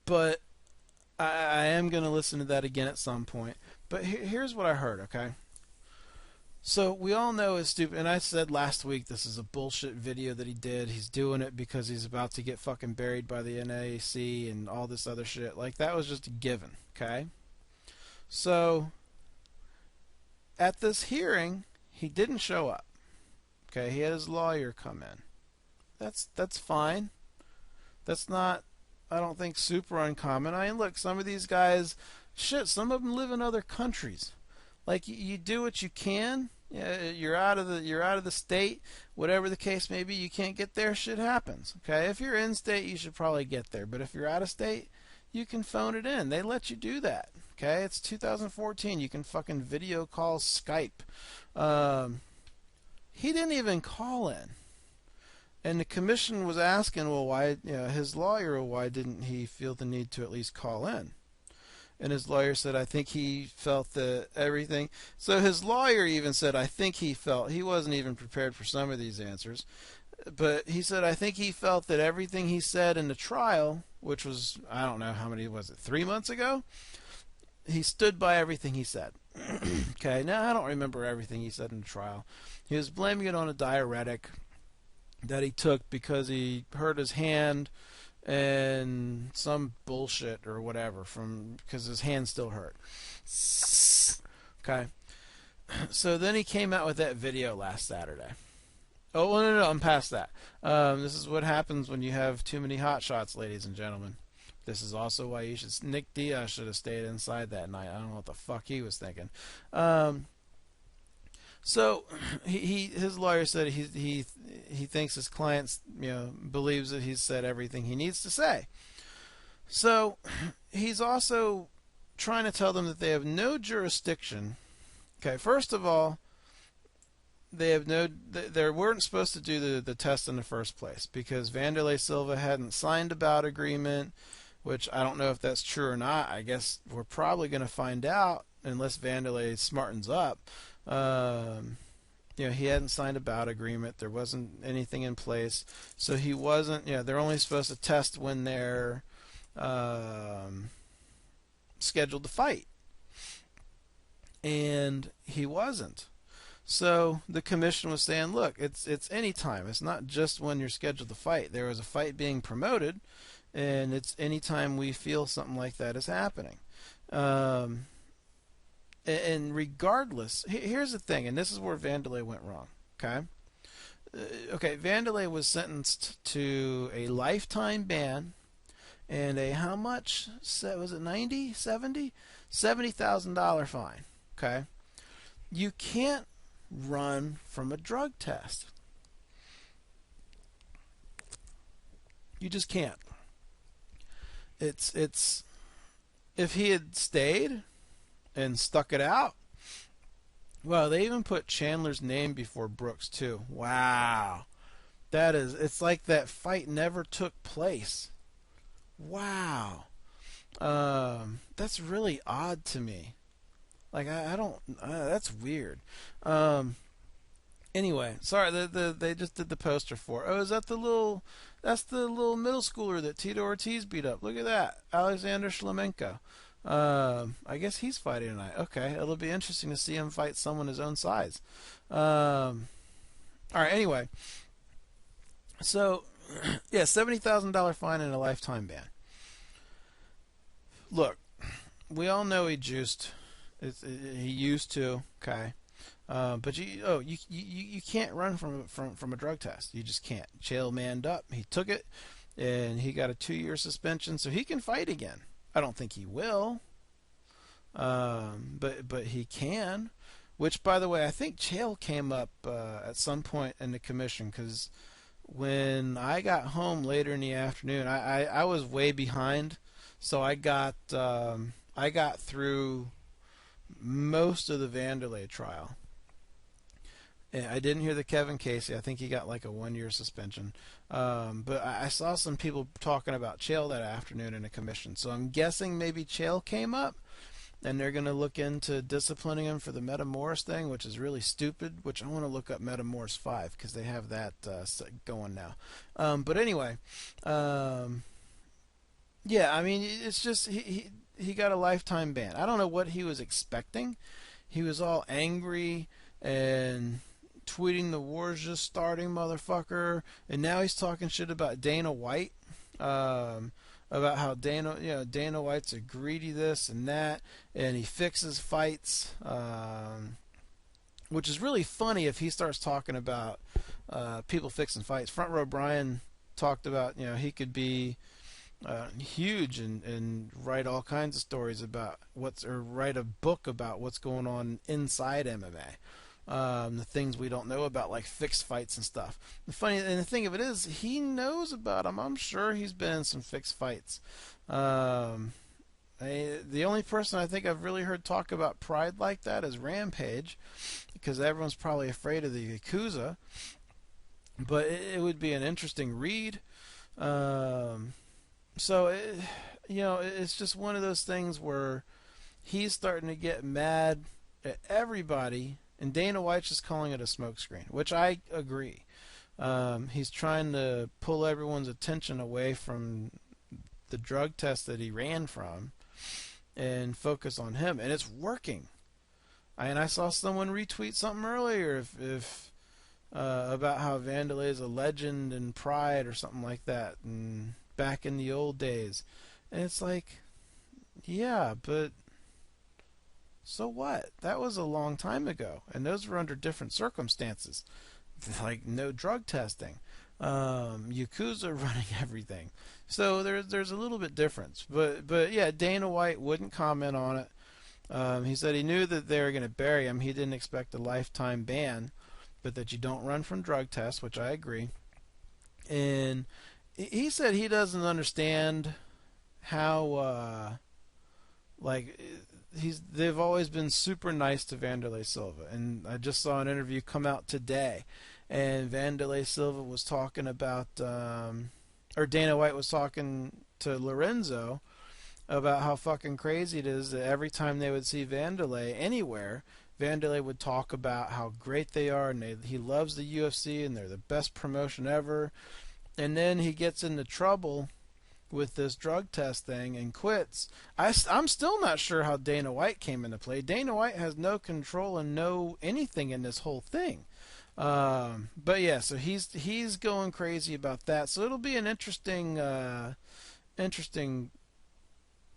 But I am going to listen to that again at some point. But here's what I heard. Okay. So we all know it's stupid, and I said last week this is a bullshit video that he did. He's doing it because he's about to get fucking buried by the NAC and all this other shit. Like, that was just a given, okay? So at this hearing, he didn't show up. Okay, he had his lawyer come in. That's fine. That's not, I don't think, super uncommon. I mean, look, some of these guys, shit, some of them live in other countries. Like, you do what you can. You're out of the state, whatever the case may be. You can't get there. Shit happens. Okay, if you're in state, you should probably get there. But if you're out of state, you can phone it in. They let you do that. Okay, it's 2014. You can fucking video call, Skype. He didn't even call in, and the commission was asking, well, why? His lawyer, why didn't he feel the need to at least call in? And his lawyer said, I think he felt that everything. So his lawyer even said, I think he felt, he wasn't even prepared for some of these answers. But he said, I think he felt that everything he said in the trial, which was, I don't know how many, was it 3 months ago? He stood by everything he said. Okay, now I don't remember everything he said in the trial. He was blaming it on a diuretic that he took because he hurt his hand and some bullshit or whatever because his hand still hurt. Okay. So then he came out with that video last Saturday. Oh, no, I'm past that. This is what happens when you have too many hot shots, ladies and gentlemen. This is also why Nick Diaz should have stayed inside that night. I don't know what the fuck he was thinking. So his lawyer said he thinks his client believes that he's said everything he needs to say. So he's also trying to tell them that they have no jurisdiction. Okay, first of all, they weren't supposed to do the test in the first place because Wanderlei Silva hadn't signed a bout agreement, which I don't know if that's true or not. I guess we're probably going to find out unless Wanderlei smartens up. He hadn't signed a bout agreement. There wasn't anything in place. So he wasn't, they're only supposed to test when they're scheduled to fight. And he wasn't. So the commission was saying, look, it's any time. It's not just when you're scheduled to fight. There was a fight being promoted, and it's any time we feel something like that is happening. And regardless, here's the thing, and this is where Wanderlei went wrong. Okay, Wanderlei was sentenced to a lifetime ban and a how much? Was it 90, 70? $70,000 fine. Okay, you can't run from a drug test. You just can't. It's if he had stayed and stuck it out. Well, they even put Chandler's name before Brooks too. Wow. It's like that fight never took place. Wow. That's really odd to me. Like I don't that's weird. Anyway, sorry, they just did the poster for. Oh, is that that's the little middle schooler that Tito Ortiz beat up. Look at that. Alexander Shlemenko. I guess he's fighting tonight. Okay, it'll be interesting to see him fight someone his own size. All right, anyway. So, yeah, $70,000 fine and a lifetime ban. Look, we all know he juiced. He used to, okay. But you can't run from a drug test. You just can't. Chael manned up. He took it, and he got a 2-year suspension, so he can fight again. I don't think he will, but he can. Which, by the way, I think Chael came up at some point in the commission, because when I got home later in the afternoon, I was way behind, so I got through most of the Wanderlei trial. And I didn't hear the Kevin Casey. I think he got like a 1-year suspension. But I saw some people talking about Chael that afternoon in a commission. So I'm guessing maybe Chael came up, and they're going to look into disciplining him for the Metamoris thing, which is really stupid, which I want to look up Metamoris 5 because they have that going now. But anyway, yeah, I mean, it's just he got a lifetime ban. I don't know what he was expecting. He was all angry and tweeting the war's just starting, motherfucker, and now he's talking shit about Dana White, about how Dana White's a greedy this and that, and he fixes fights, which is really funny if he starts talking about people fixing fights. Front Row Brian talked about he could be huge and write all kinds of stories about write a book about what's going on inside MMA. The things we don't know about, like fixed fights and stuff. The thing of it is, he knows about them. I'm sure he's been in some fixed fights. The only person I think I've really heard talk about pride like that is Rampage, because everyone's probably afraid of the Yakuza. But it would be an interesting read. So it's just one of those things where he's starting to get mad at everybody. And Dana White's just calling it a smokescreen, which I agree. He's trying to pull everyone's attention away from the drug test that he ran from and focus on him, and it's working. And I saw someone retweet something earlier about how Wanderlei is a legend in Pride or something like that, and back in the old days. And it's like, yeah, but so what? That was a long time ago, and those were under different circumstances, like no drug testing, Yakuza running everything. So there's a little bit difference, but yeah, Dana White wouldn't comment on it. He said he knew that they were going to bury him. He didn't expect a lifetime ban, but that you don't run from drug tests, which I agree. And he said he doesn't understand how they've always been super nice to Wanderlei Silva, and I just saw an interview come out today, and Wanderlei Silva was talking about, or Dana White was talking to Lorenzo about how fucking crazy it is that every time they would see Wanderlei anywhere, Wanderlei would talk about how great they are and he loves the UFC and they're the best promotion ever. And then he gets into trouble with this drug test thing and quits. I'm still not sure how Dana White came into play. Dana White has no control and no anything in this whole thing. But yeah, so he's going crazy about that. So it'll be an interesting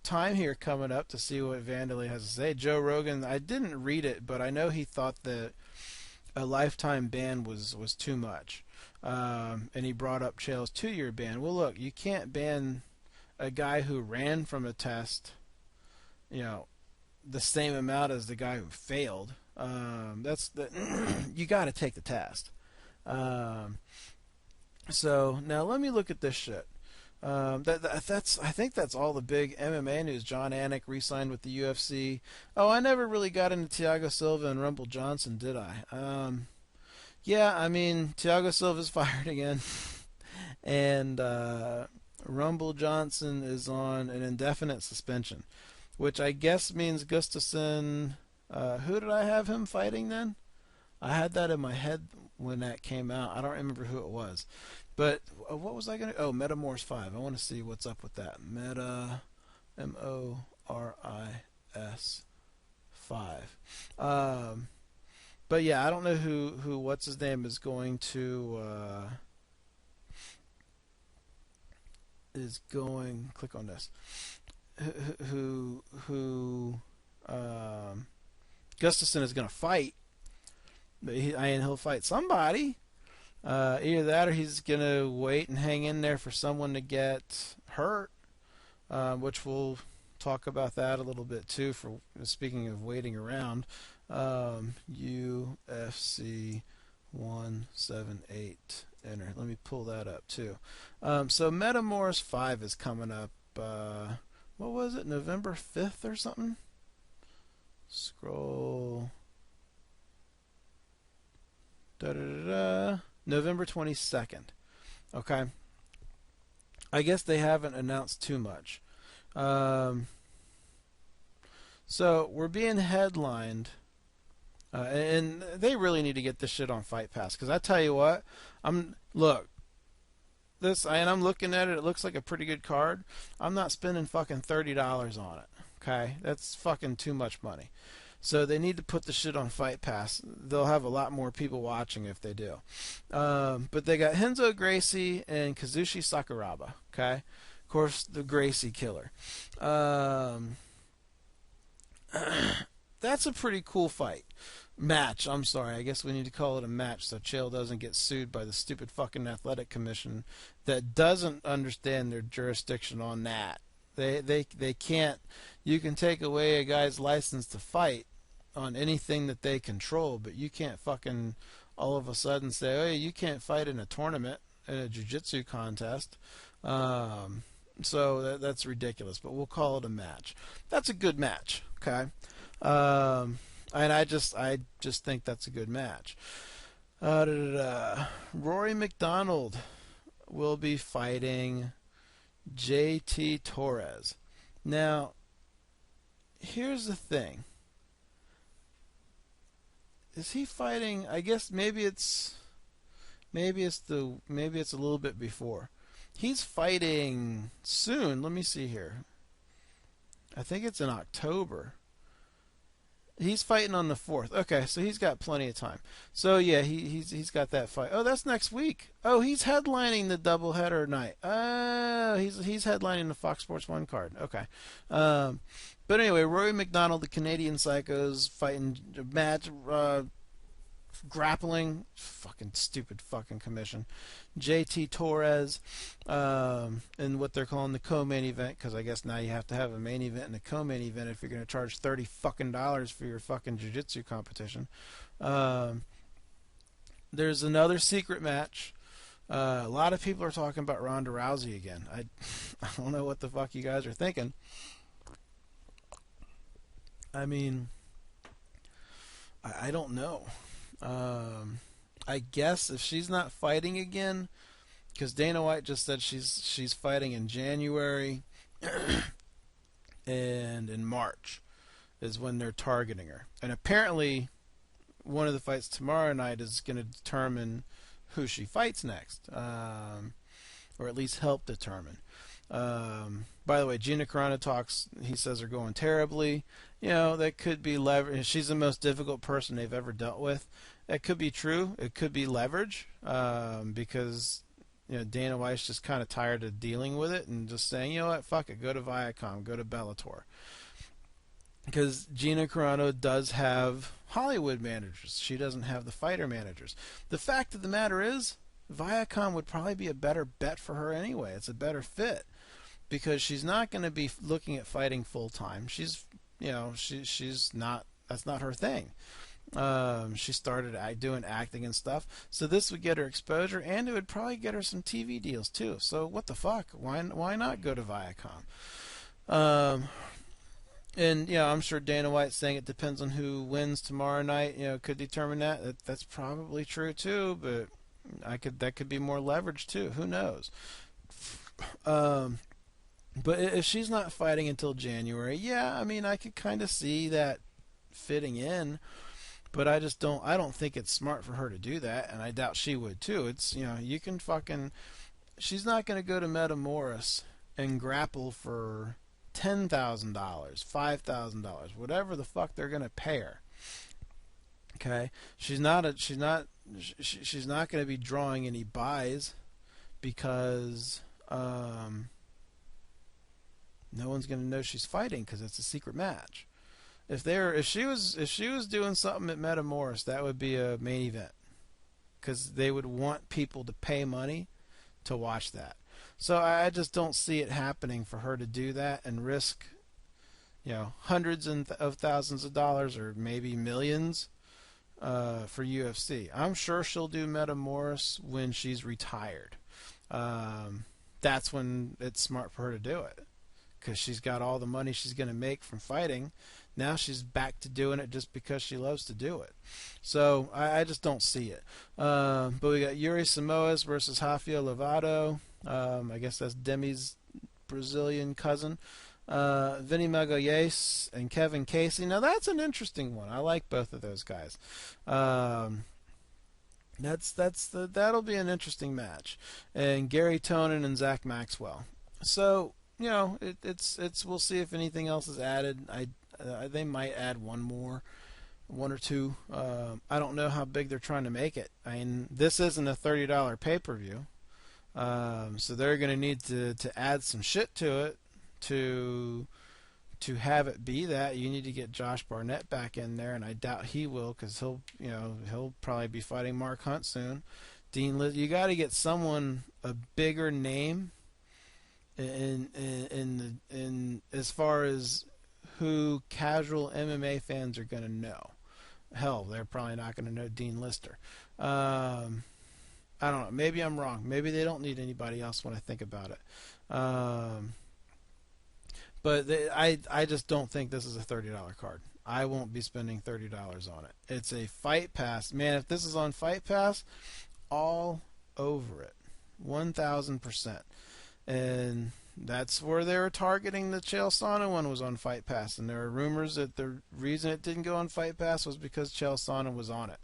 time here coming up to see what Wanderlei has to say. Joe Rogan, I didn't read it, but I know he thought that a lifetime ban was too much. And he brought up Chael's 2-year ban. Well, look, you can't ban a guy who ran from a test, the same amount as the guy who failed. You got to take the test. So now let me look at this shit. I think that's all the big MMA news. John Anik re-signed with the UFC. Oh, I never really got into Thiago Silva and Rumble Johnson, did I? Yeah, I mean, Thiago Silva's fired again, and Rumble Johnson is on an indefinite suspension, which I guess means Gustafsson. Who did I have him fighting then? I had that in my head when that came out. I don't remember who it was. But what was I going to... Oh, Metamorphs 5. I want to see what's up with that. M-O-R-I-S 5. But yeah, I don't know who what's his name is going to... click on this. Who Gustafsson is going to fight. But he'll fight somebody. Either that or he's going to wait and hang in there for someone to get hurt, which we'll talk about that a little bit too, for speaking of waiting around. UFC 178 enter. Let me pull that up too. So Metamorphs 5 is coming up, what was it, November 5th or something? Scroll. November 22nd. Okay. I guess they haven't announced too much. So we're being headlined, and they really need to get this shit on Fight Pass, because I tell you what, I'm looking at it. It looks like a pretty good card. I'm not spending fucking $30 on it. Okay, that's fucking too much money. So they need to put the shit on Fight Pass. They'll have a lot more people watching if they do. But they got Renzo Gracie and Kazushi Sakuraba. Okay, of course the Gracie killer. That's a pretty cool match. I'm sorry. I guess we need to call it a match so Chael doesn't get sued by the stupid fucking athletic commission that doesn't understand their jurisdiction on that. They can't. You can take away a guy's license to fight on anything that they control, but you can't fucking all of a sudden say, "Oh, you can't fight in a tournament, in a jiu-jitsu contest." So that's ridiculous. But we'll call it a match. That's a good match. Okay. And I just think that's a good match. Rory McDonald will be fighting JT Torres. Now, here's the thing. Is he fighting? I guess maybe it's a little bit before. He's fighting soon. Let me see here. I think it's in October. He's fighting on the 4th. Okay, so he's got plenty of time. So yeah, he's got that fight. Oh, that's next week. Oh, he's headlining the doubleheader night. Oh, he's headlining the Fox Sports 1 card. Okay. But anyway, Rory McDonald, the Canadian Psychos, fighting match, grappling, fucking stupid fucking commission. JT Torres, in what they're calling the co-main event, because I guess now you have to have a main event and a co-main event if you're going to charge $30 fucking for your fucking jiu-jitsu competition. There's another secret match. A lot of people are talking about Ronda Rousey again. I don't know what the fuck you guys are thinking. I mean, I don't know. I guess if she's not fighting again, because Dana White just said she's fighting in January and in March is when they're targeting her. And apparently one of the fights tomorrow night is going to determine who she fights next, or at least help determine. By the way, Gina Carano talks, he says, are going terribly. You know, that could be leverage. She's the most difficult person they've ever dealt with. That could be true. It could be leverage, because Dana White's just kind of tired of dealing with it and just saying, you know what, fuck it, go to Viacom, go to Bellator. Because Gina Carano does have Hollywood managers. She doesn't have the fighter managers. The fact of the matter is, Viacom would probably be a better bet for her anyway. It's a better fit because she's not going to be looking at fighting full time. She's not. That's not her thing. She started doing acting and stuff, so this would get her exposure, and it would probably get her some TV deals too. So what the fuck? Why not go to Viacom? And I'm sure Dana White's saying it depends on who wins tomorrow night. Could determine that. That's probably true too, but that could be more leverage too. Who knows? But if she's not fighting until January, I could kind of see that fitting in. But I don't think it's smart for her to do that, and I doubt she would too. It's you can she's not going to go to Metamoris and grapple for $10,000, $5,000, whatever the fuck they're going to pay her. Okay, she's not going to be drawing any buys because no one's going to know she's fighting because it's a secret match. If she was doing something at Metamoris, that would be a main event because they would want people to pay money to watch that. So I just don't see it happening for her to do that and risk, hundreds of thousands of dollars or maybe millions for UFC. I'm sure she'll do Metamoris when she's retired. That's when it's smart for her to do it because she's got all the money she's going to make from fighting. Now she's back to doing it just because she loves to do it. So I just don't see it. But we got Yuri Samoas versus Rafael Lovato. I guess that's Demi's Brazilian cousin. Vinny Magalhães and Kevin Casey. Now that's an interesting one. I like both of those guys. That'll be an interesting match. And Gary Tonin and Zach Maxwell. So it's we'll see if anything else is added. They might add one or two. I don't know how big they're trying to make it. I mean, this isn't a $30 pay-per-view, so they're going to need to add some shit to it to have it be that. You need to get Josh Barnett back in there, and I doubt he will because he'll probably be fighting Mark Hunt soon. You got to get someone a bigger name in as far as who casual MMA fans are going to know. Hell, they're probably not going to know Dean Lister. I don't know. Maybe I'm wrong. Maybe they don't need anybody else when I think about it. But I just don't think this is a $30 card. I won't be spending $30 on it. It's a Fight Pass. Man, if this is on Fight Pass, all over it. 1,000%. And that's where they were targeting the Chael Sonnen one was on Fight Pass. And there are rumors that the reason it didn't go on Fight Pass was because Chael Sonnen was on it.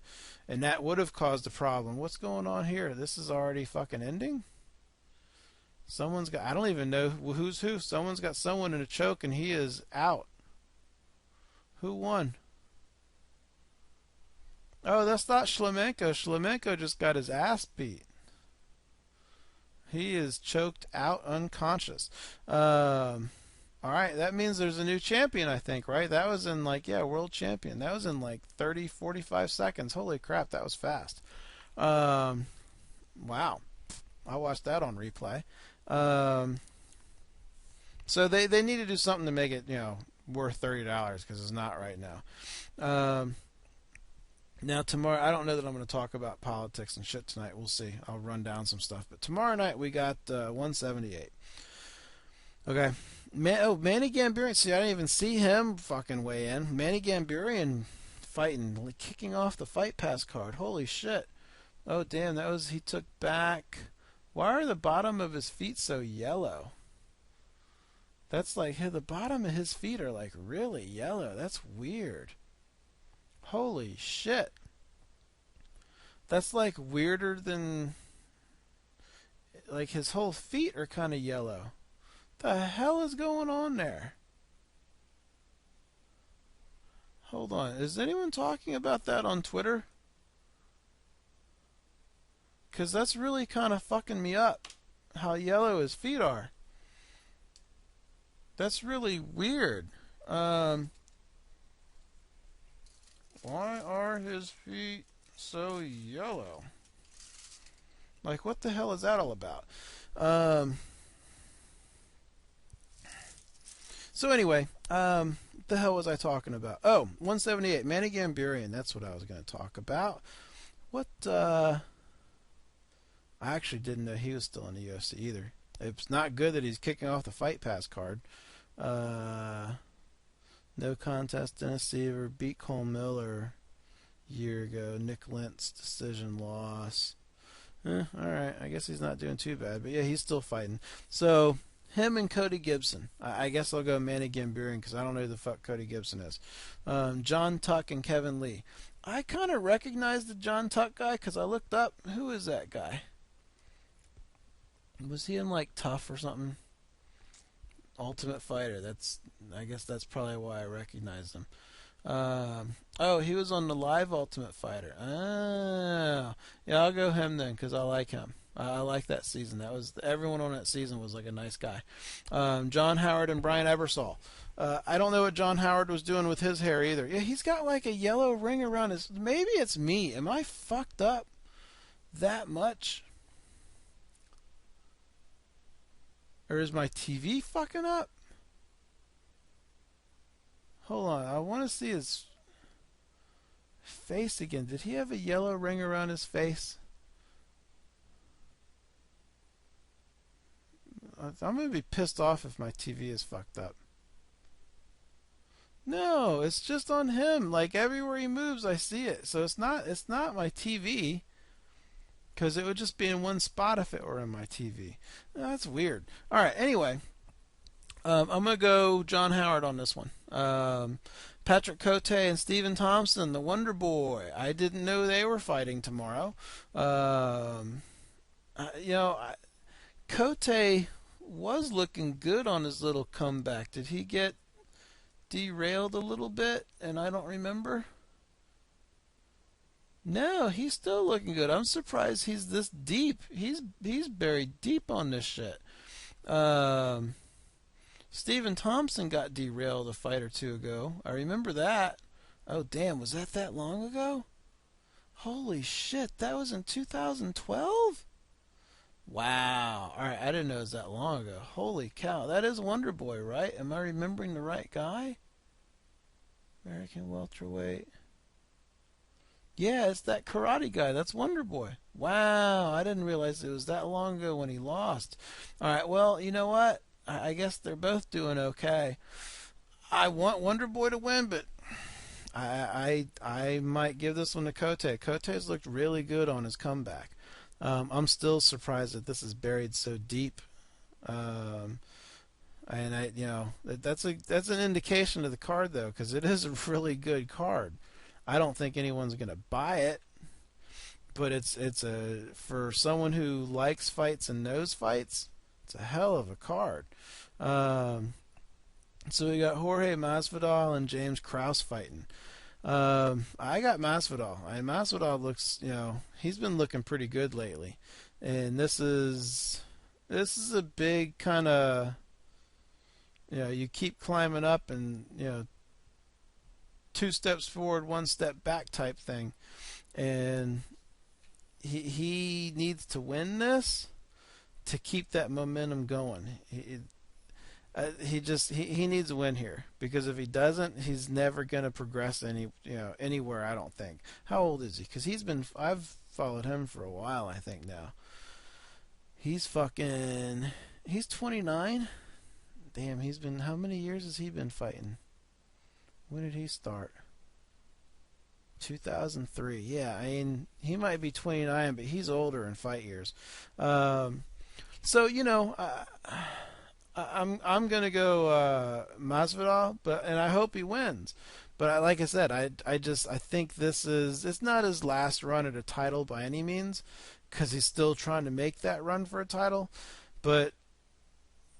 And that would have caused a problem. What's going on here? This is already fucking ending? Someone's got... I don't even know who's who. Someone's got someone in a choke and he is out. Who won? Oh, that's not Shlemenko. Shlemenko just got his ass beat. He is choked out unconscious. All right, that means there's a new champion, I think, right? That was in world champion. That was in 30, 45 seconds. Holy crap, that was fast. Wow. I watched that on replay. So they need to do something to make it, worth $30 because it's not right now. Now tomorrow, I don't know that I'm going to talk about politics and shit tonight. We'll see. I'll run down some stuff. But tomorrow night we got 178. Okay. Manny Gambirian. See, I didn't even see him fucking weigh in. Manny Gambirian fighting, kicking off the Fight Pass card. Holy shit. Oh damn, he took back Why are the bottom of his feet so yellow? That's like, the bottom of his feet are like really yellow. That's weird. Holy shit. That's like weirder than, like his whole feet are kind of yellow. The hell is going on there? Hold on. Is anyone talking about that on Twitter? Because that's really kind of fucking me up. How yellow his feet are. That's really weird. Why are his feet so yellow? Like, what the hell is that all about? So anyway, the hell was I talking about? Oh, 178, Manny Gamburian. That's what I was going to talk about. What, I actually didn't know he was still in the UFC either. It's not good that he's kicking off the Fight Pass card. No contest, Dennis Seaver beat Cole Miller a year ago. Nick Lentz decision loss. Alright, I guess he's not doing too bad. But yeah, he's still fighting. So, him and Cody Gibson. I guess I'll go Manny Gamburian because I don't know who the fuck Cody Gibson is. John Tuck and Kevin Lee. I kind of recognize the John Tuck guy because I looked up. Who is that guy? Was he in like Tough or something? Ultimate Fighter. I guess that's probably why I recognized him. Oh, he was on the live Ultimate Fighter. Oh, yeah, I'll go him then because I like him. I like that season. Everyone on that season was like a nice guy. John Howard and Brian Ebersol. I don't know what John Howard was doing with his hair either. Yeah, he's got like a yellow ring around his. Maybe it's me. Am I fucked up that much? Or is my TV fucking up? Hold on, I want to see his face again. Did he have a yellow ring around his face? I'm going to be pissed off if my TV is fucked up. No, it's just on him. Like everywhere he moves, I see it. So it's not my TV. Because it would just be in one spot if it were in my TV. That's weird. All right, anyway. I'm going to go John Howard on this one. Patrick Cote and Stephen Thompson, the Wonder Boy. I didn't know they were fighting tomorrow. Cote was looking good on his little comeback. Did he get derailed a little bit and I don't remember? No, he's still looking good. I'm surprised he's this deep. He's buried deep on this shit. Stephen Thompson got derailed a fight or two ago. I remember that. Oh, damn. Was that long ago? Holy shit. That was in 2012? Wow. All right. I didn't know it was that long ago. Holy cow. That is Wonder Boy, right? Am I remembering the right guy? American welterweight. Yeah, it's that karate guy. That's Wonder Boy. Wow. I didn't realize it was that long ago when he lost. All right. Well, you know what? I guess they're both doing okay. I want Wonder Boy to win, but I might give this one to Cote. Cote's looked really good on his comeback. I'm still surprised that this is buried so deep. And that's an indication of the card though, because it is a really good card. I don't think anyone's gonna buy it, but it's for someone who likes fights and knows fights. It's a hell of a card. So we got Jorge Masvidal and James Krause fighting. I got Masvidal. And Masvidal looks, he's been looking pretty good lately. And this is a big kind of, you keep climbing up and, 2 steps forward, 1 step back type thing. And he needs to win this to keep that momentum going. He needs a win here, because if he doesn't, he's never going to progress anywhere, I don't think. How old is he? Because I've followed him for a while, I think now. He's 29. Damn, how many years has he been fighting? When did he start? 2003. Yeah, I mean, he might be 29, but he's older in fight years. So I'm gonna go Masvidal, and I hope he wins. But like I said, I think it's not his last run at a title by any means, because he's still trying to make that run for a title. But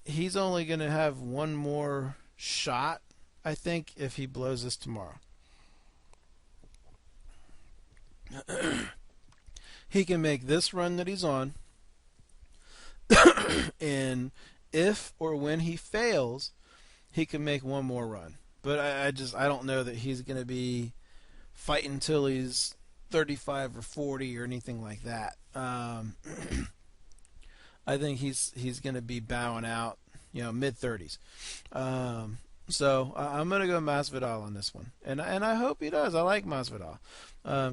he's only gonna have one more shot, I think, if he blows this tomorrow. He can make this run that he's on, and if or when he fails, he can make one more run. But I don't know that he's going to be fighting until he's 35 or 40 or anything like that. I think he's going to be bowing out, mid-30s. So I'm going to go Masvidal on this one, and I hope he does. I like Masvidal.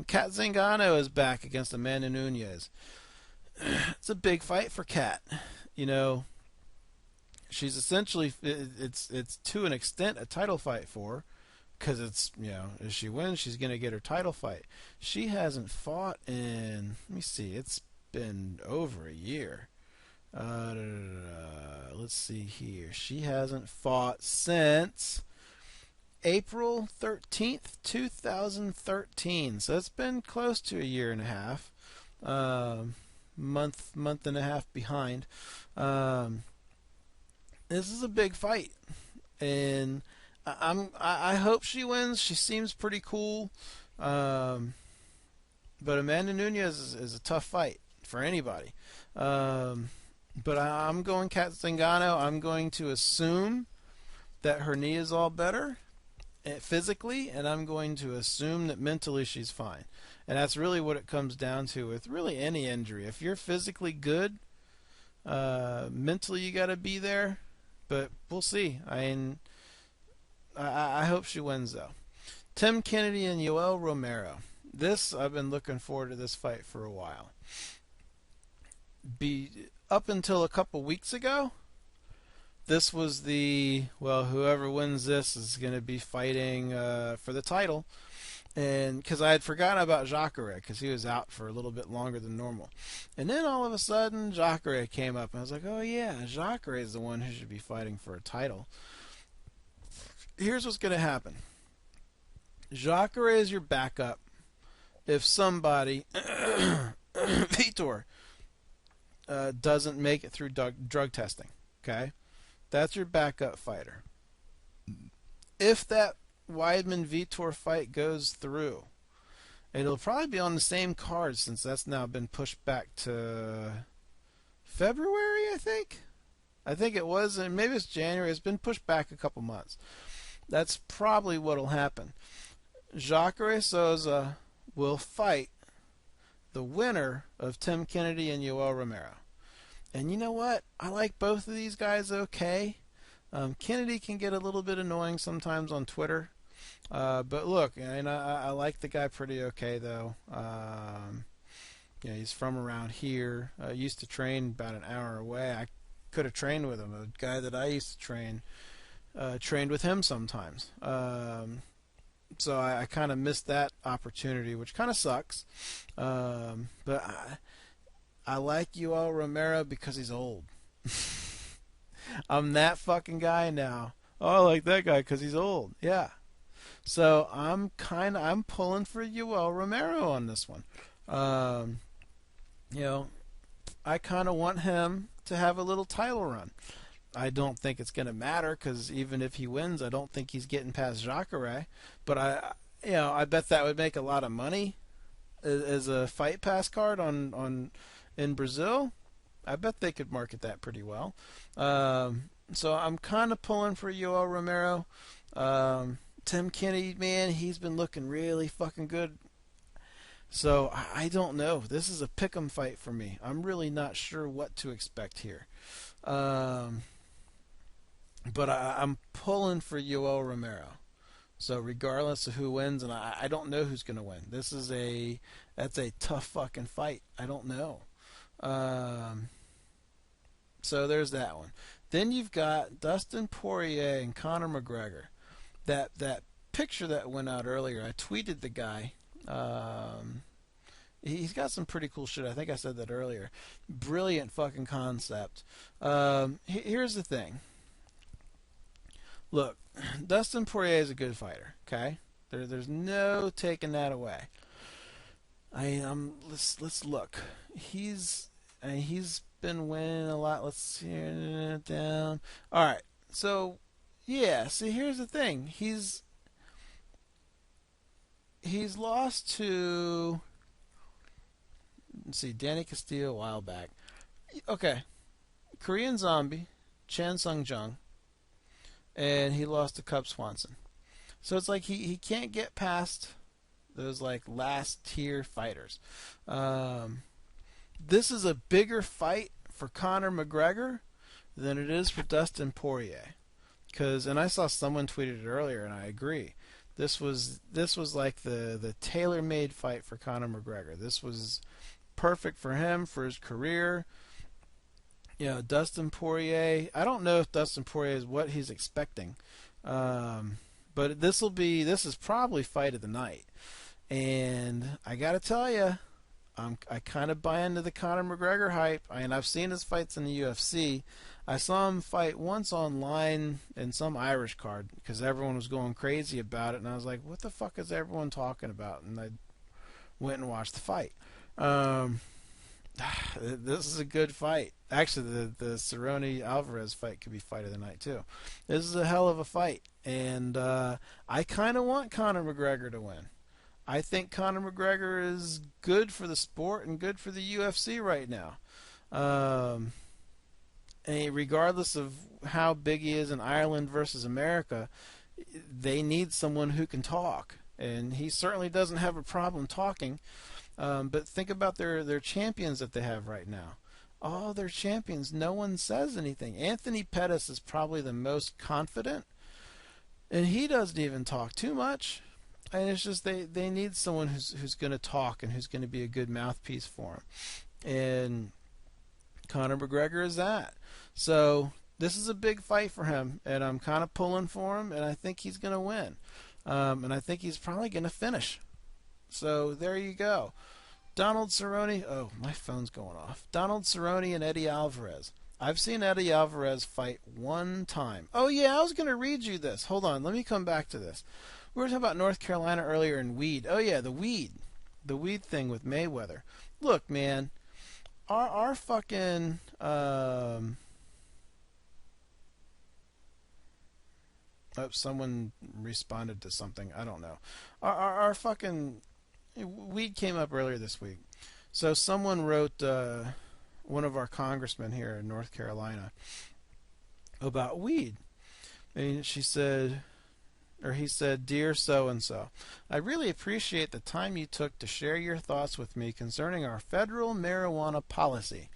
Kat Zingano is back against Amanda Nunes. It's a big fight for Kat. She's essentially, it's to an extent a title fight for her, because it's, if she wins, she's going to get her title fight. She hasn't fought in, let me see, it's been over a year. Let's see here. She hasn't fought since April 13th, 2013. So it's been close to a year and a half. Month and a half behind. This is a big fight, and I hope she wins. She seems pretty cool, but Amanda Nunes is a tough fight for anybody. But I'm going Kat Zingano. I'm going to assume that her knee is all better physically, and I'm going to assume that mentally she's fine. And that's really what it comes down to with really any injury. If you're physically good, mentally you got to be there. But we'll see. I hope she wins, though. Tim Kennedy and Yoel Romero. I've been looking forward to this fight for a while. Up until a couple weeks ago, this was whoever wins this is going to be fighting for the title. And because I had forgotten about Jacare, because he was out for a little bit longer than normal. And then all of a sudden, Jacare came up, and I was like, oh yeah, Jacare is the one who should be fighting for a title. Here's what's going to happen. Jacare is your backup if somebody, Vitor, doesn't make it through drug testing. Okay? That's your backup fighter. If that Weidman Vitor fight goes through, it'll probably be on the same card, since that's now been pushed back to February, I think it was, and maybe it's January. It's been pushed back a couple months. That's probably what'll happen. Jacare Souza will fight the winner of Tim Kennedy and Yoel Romero. And you know what? I like both of these guys okay. Kennedy can get a little bit annoying sometimes on Twitter. But look, I like the guy pretty okay, though. He's from around here. Used to train about an hour away. I could have trained with him. A guy that I used to train trained with him sometimes. So I kind of missed that opportunity, which kind of sucks. But I like Yoel Romero because he's old. I'm that fucking guy now. Oh, I like that guy because he's old. Yeah. So I'm pulling for Yoel Romero on this one. I kind of want him to have a little title run. I don't think it's going to matter, because even if he wins, I don't think he's getting past Jacare. But I bet that would make a lot of money as a Fight Pass card in Brazil. I bet they could market that pretty well. So I'm kind of pulling for Yoel Romero. Tim Kennedy, man, he's been looking really fucking good. So I don't know. This is a pick'em fight for me. I'm really not sure what to expect here. But I'm pulling for Yoel Romero. So regardless of who wins, and I don't know who's going to win. That's a tough fucking fight. I don't know. So there's that one. Then you've got Dustin Poirier and Conor McGregor. That picture that went out earlier, I tweeted the guy. He's got some pretty cool shit. I think I said that earlier. Brilliant fucking concept. Here's the thing. Look, Dustin Poirier is a good fighter. Okay, there's no taking that away. Let's look. He's been winning a lot. Let's see it down. All right. So yeah. See, here's the thing. He's lost to. Let's see, Danny Castillo a while back. Okay, Korean Zombie, Chan Sung Jung, and he lost to Cub Swanson. So it's like he can't get past those like last tier fighters. This is a bigger fight for Conor McGregor than it is for Dustin Poirier. And I saw someone tweeted it earlier, and I agree. This was like the tailor-made fight for Conor McGregor. This was perfect for him, for his career. You know, Dustin Poirier, I don't know if Dustin Poirier is what he's expecting. But this is probably fight of the night. And I got to tell you, I kind of buy into the Conor McGregor hype. I've seen his fights in the UFC. I saw him fight once online in some Irish card because everyone was going crazy about it. And I was like, what the fuck is everyone talking about? And I went and watched the fight. This is a good fight. Actually, the Cerrone Alvarez fight could be fight of the night too. This is a hell of a fight, and I kind of want Conor McGregor to win. I think Conor McGregor is good for the sport and good for the UFC right now. And regardless of how big he is in Ireland versus America, they need someone who can talk, and he certainly doesn't have a problem talking. But think about their champions that they have right now. All their champions, no one says anything. Anthony Pettis is probably the most confident, and he doesn't even talk too much. And it's just they need someone who's going to talk and who's going to be a good mouthpiece for him. And Conor McGregor is that. So this is a big fight for him, and I'm kind of pulling for him, and I think he's going to win. And I think he's probably going to finish. So there you go. Donald Cerrone. Oh, my phone's going off. Donald Cerrone and Eddie Alvarez. I've seen Eddie Alvarez fight one time. Oh, yeah, I was going to read you this. Hold on. Let me come back to this. We were talking about North Carolina earlier and weed. Oh, yeah, the weed. The weed thing with Mayweather. Look, man. Our fucking... Oh, someone responded to something. I don't know. Our fucking... Weed came up earlier this week. So someone wrote one of our congressmen here in North Carolina about weed. And she said, or he said, "Dear so-and-so, I really appreciate the time you took to share your thoughts with me concerning our federal marijuana policy.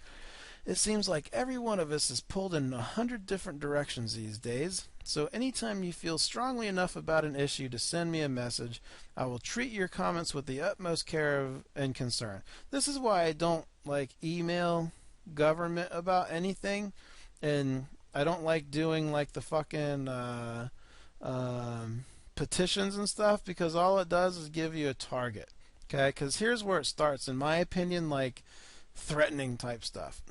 It seems like every one of us is pulled in 100 different directions these days. So anytime you feel strongly enough about an issue to send me a message, I will treat your comments with the utmost care and concern. This is why I don't like email government about anything, and I don't like doing like the fucking petitions and stuff, because all it does is give you a target. Okay, because here's where it starts, in my opinion, like threatening type stuff.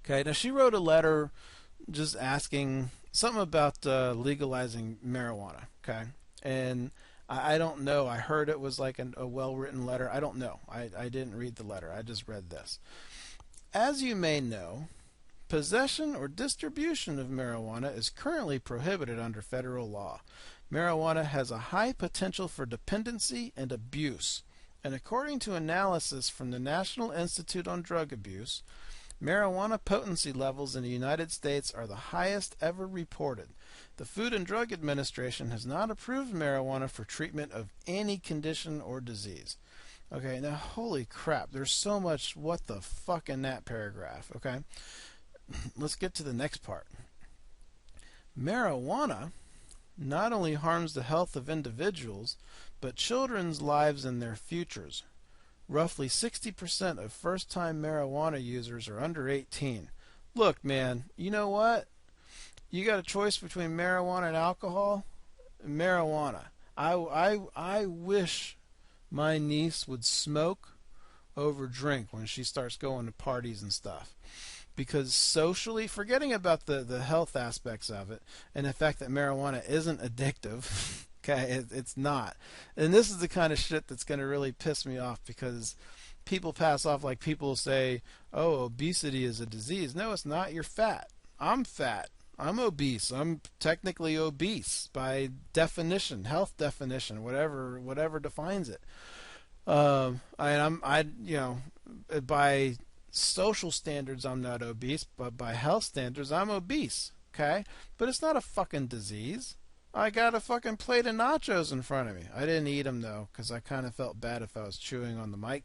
Okay, now she wrote a letter just asking something about legalizing marijuana, okay? And I don't know. I heard it was like a well-written letter. I don't know. I didn't read the letter. I just read this. As you may know, possession or distribution of marijuana is currently prohibited under federal law. Marijuana has a high potential for dependency and abuse. And according to analysis from the National Institute on Drug Abuse, marijuana potency levels in the United States are the highest ever reported. The Food and Drug Administration has not approved marijuana for treatment of any condition or disease. Okay, now holy crap, there's so much what the fuck in that paragraph, okay? Let's get to the next part. Marijuana not only harms the health of individuals, but children's lives and their futures. Roughly 60% of first-time marijuana users are under 18. Look, man, you know what? You got a choice between marijuana and alcohol? Marijuana. I wish my niece would smoke over drink when she starts going to parties and stuff. Because socially, forgetting about the health aspects of it and the fact that marijuana isn't addictive, okay, it's not. And this is the kind of shit that's going to really piss me off, because people pass off like people say, oh, obesity is a disease. No, it's not. You're fat. I'm fat. I'm obese. I'm technically obese by definition, health definition, whatever defines it. By social standards, I'm not obese, but by health standards, I'm obese. Okay, but it's not a fucking disease. I got a fucking plate of nachos in front of me. I didn't eat them though, because I kind of felt bad if I was chewing on the mic.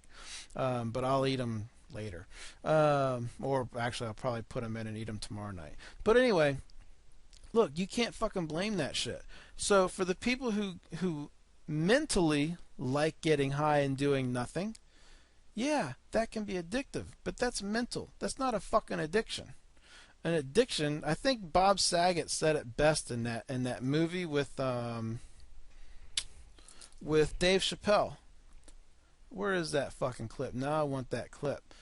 But I'll eat them later. Or actually, I'll probably put them in and eat them tomorrow night. But anyway, look, you can't fucking blame that shit. So for the people who mentally like getting high and doing nothing, yeah, that can be addictive. But that's mental. That's not a fucking addiction. An addiction, I think Bob Saget said it best in that movie with Dave Chappelle. Where is that fucking clip? Now I want that clip.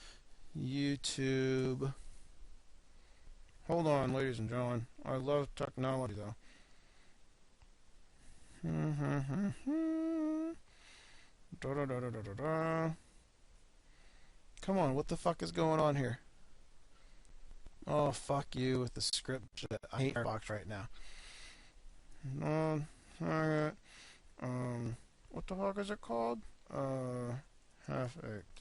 YouTube. Hold on, ladies and gentlemen. I love technology, though. Come on, what the fuck is going on here? Oh, fuck you with the script shit. I hate Firefox right now. What the fuck is it called? Half-Baked.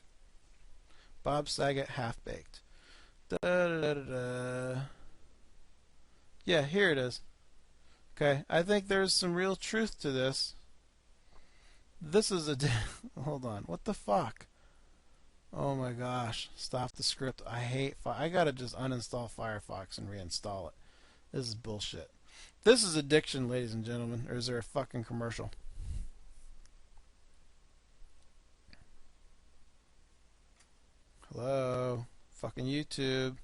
Bob Saget, Half-Baked. Yeah, here it is. Okay, I think there's some real truth to this. This is a... Hold on, what the fuck? Oh my gosh, stop the script. I hate I gotta just uninstall Firefox and reinstall it. This is bullshit. This is addiction, ladies and gentlemen. Or is there a fucking commercial? Hello? Fucking YouTube.